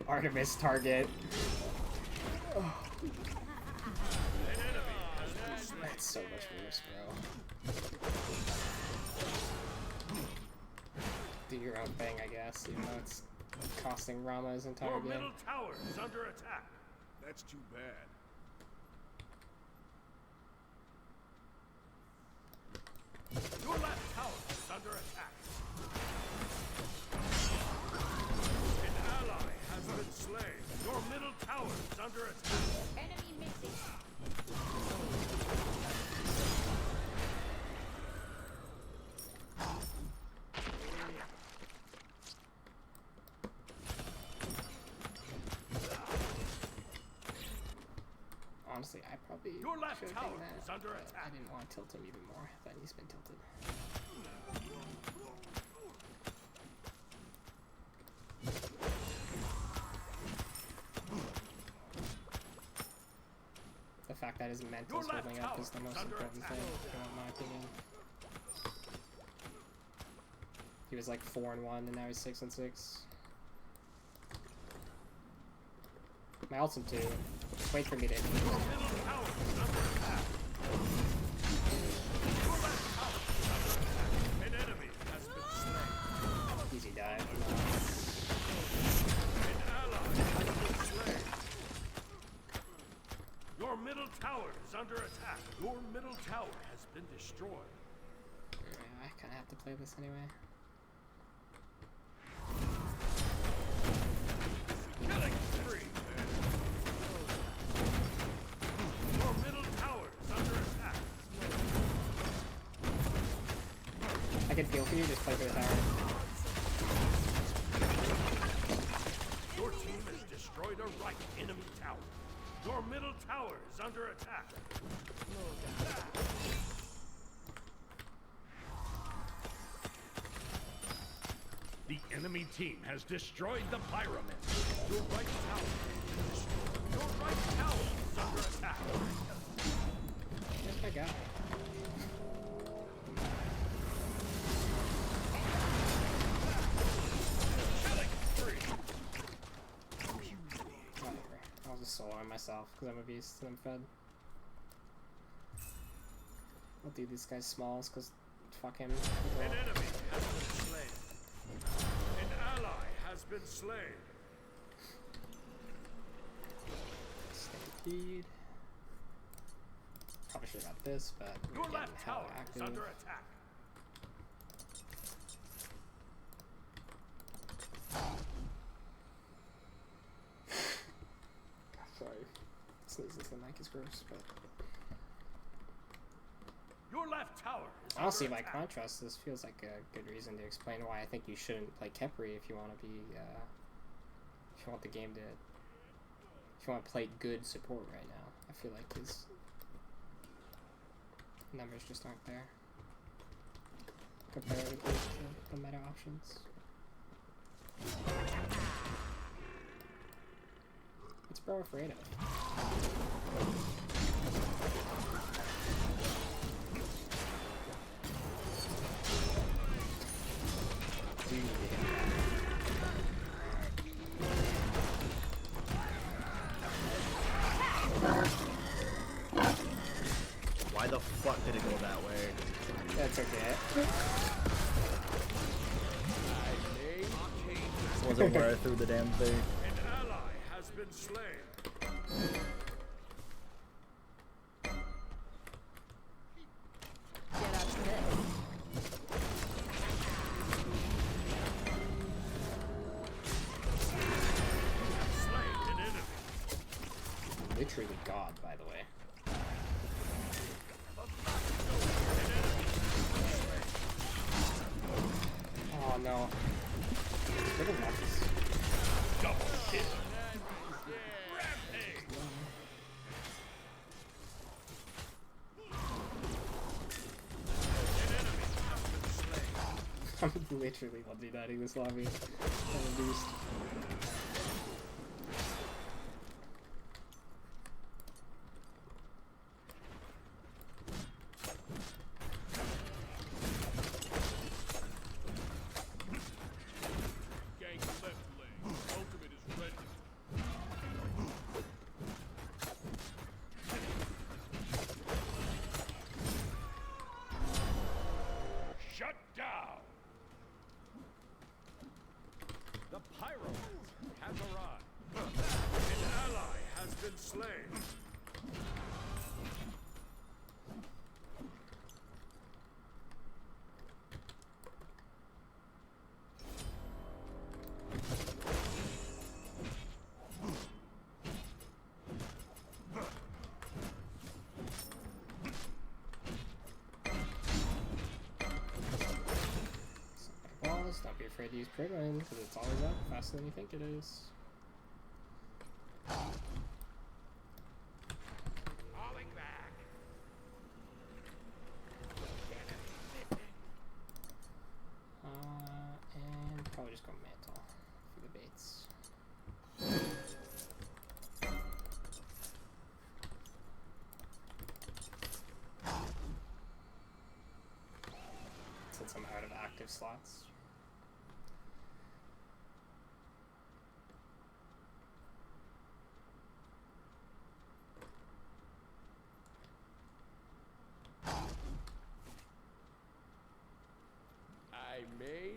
Artemis target. so much worse, bro. Do your own thing, I guess, even though it's costing Rama his entire Your game. middle tower is under attack. That's too bad. Your left tower is under attack. An ally has been slain. Your middle tower is under attack. Enemy missing. Honestly, I probably Your left should have tower done that, is under but attack. I didn't want to tilt him even more than he's been tilted. The fact that his mental's Your left holding up is the tower most is under important attack. thing, in my opinion. He was like 4-1 and now he's 6-6. My ult's him too. Wait for me to hit him. Your middle tower is under attack. Your left tower is under attack. An enemy has been slain. Easy dive. An ally has been slain. Your middle tower is under attack. Your middle tower has been destroyed. Yeah, I kinda have to play this anyway. Killing spree. Your middle tower is under attack. I can feel for you, just play for the tower. Your team has destroyed a right enemy tower. Your middle tower is under attack. The enemy team has destroyed the pyramid. Your right tower is destroyed. Your right tower is under attack. Where's my guy? Killing spree. Whatever. I'll just soloing myself because I'm a beast and I'm fed. I'll do these guys smalls because fuck him. An enemy has been slain. An ally has been slain. Stampede. Probably should have got this, but we're Your getting left hella tower is active. under attack. Sorry. Sneezing to the mic is gross, but Your left tower is honestly, under by attack. contrast, this feels like a good reason to explain why I think you shouldn't play Kepri if you want to be, if you want the game to, if you want to play good support right now. I feel like his numbers just aren't there comparatively to the meta options. What's bro afraid of? Do you need to hit Why the fuck did it go that way? that? That's okay. It wasn't where I threw the damn thing. An ally has been slain. Get out of this. Slain an enemy. Literally God, by the way. Oh no. Look at this. Double kill. Rampage. An enemy has been slain. I'm literally one-v-9ing this lobby. I'm a beast. Gang left lane. Ultimate is ready. pyromancer has arrived. An ally has been slain. Walls, don't be afraid to use Priglin, because it's always up faster than you think it is. Falling back. And probably just go Mantle for the baits. Since I'm out of active slots. I may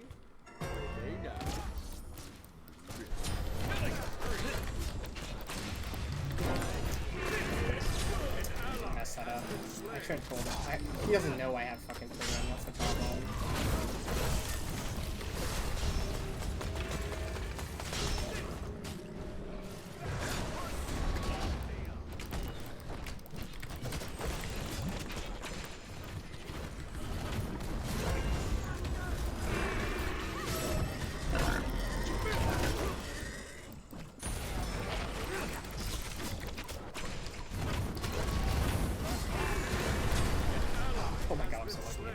or may not. Killing spree. Mess that up. I should have told him. He doesn't know I have fucking Priglin, that's the problem. Oh my god, I'm so lucky.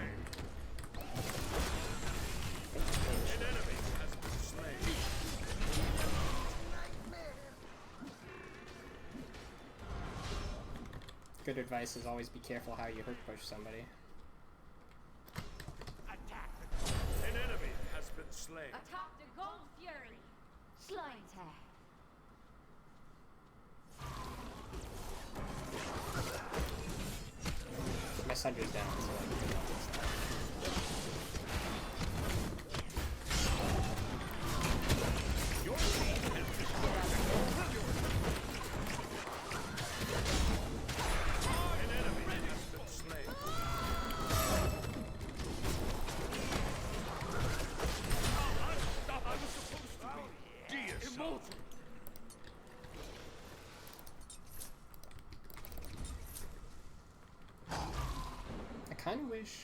An enemy has been slain. Good advice is always be careful how you hook push somebody. Attack. An enemy has been slain. Attack the Gold Fury. Slime tag. My Sundra's down, so like, it's not this time. Your team has destroyed the Gold Fury. An enemy has been slain. Unstoppable. I was supposed to be immortal. I kind of wish.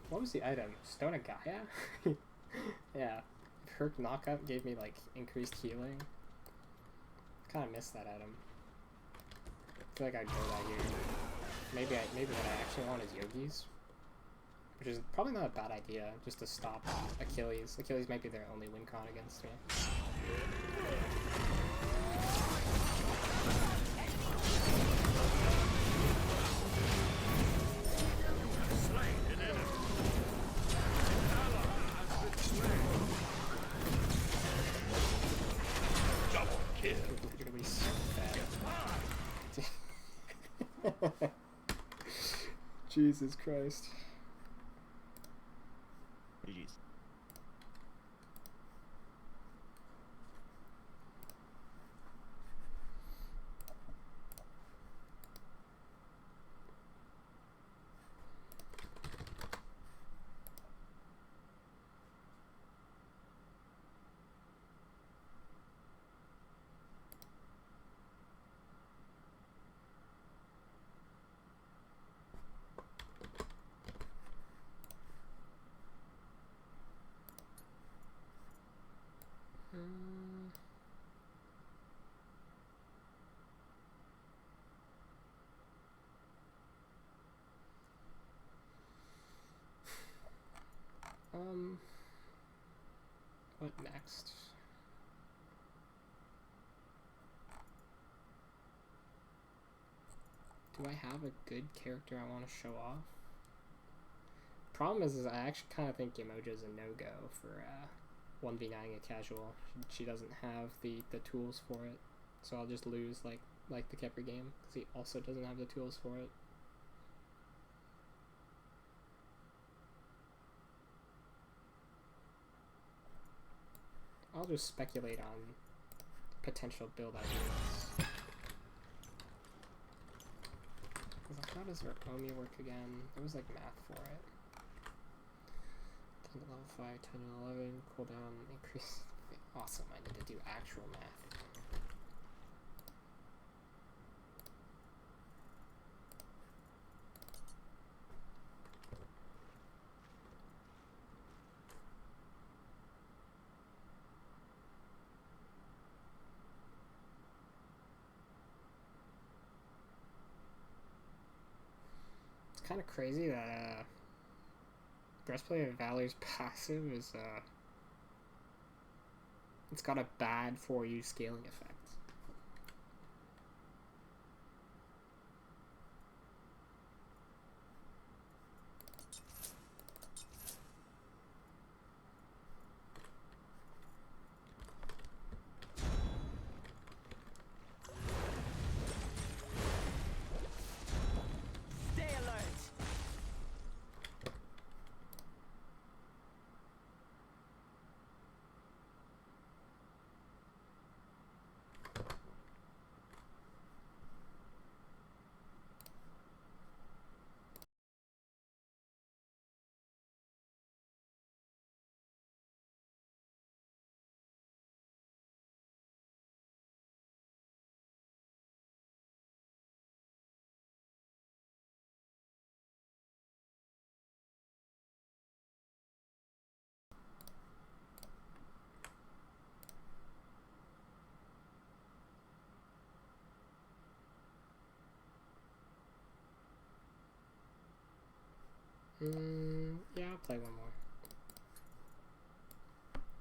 What was the item? Stone of Gaia? Yeah. If Herc knockup gave me like increased healing. Kind of missed that item. I feel like I'd go that here. Maybe what I actually want is Yogis, which is probably not a bad idea. Just to stop Achilles. Achilles might be their only win con against me. Slain an enemy. An ally has been slain. Double kill. You're gonna be so bad. Jesus Christ. GG's. What next? Do I have a good character I want to show off? Problem is I actually kind of think Yamoja is a no-go for 1v9ing a casual. She doesn't have the tools for it, so I'll just lose like the Kepri game because he also doesn't have the tools for it. I'll just speculate on potential build ideas. How does our Omi work again? There was like math for it. 10 to level 5, 10 to 11, cooldown increase. Awesome, I need to do actual math. It's kind of crazy that Breastplate of Valor's passive is it's got a bad for you scaling effect. Stay alert. Yeah, I'll play one more.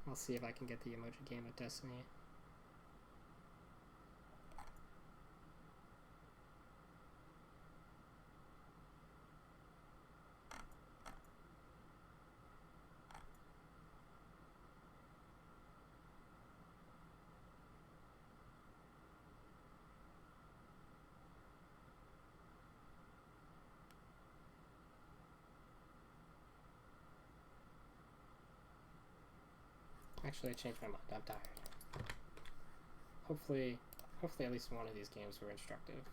I'll see if I can get the emoji game of Destiny. Actually, I changed my mind. I'm tired. Hopefully at least one of these games were instructive.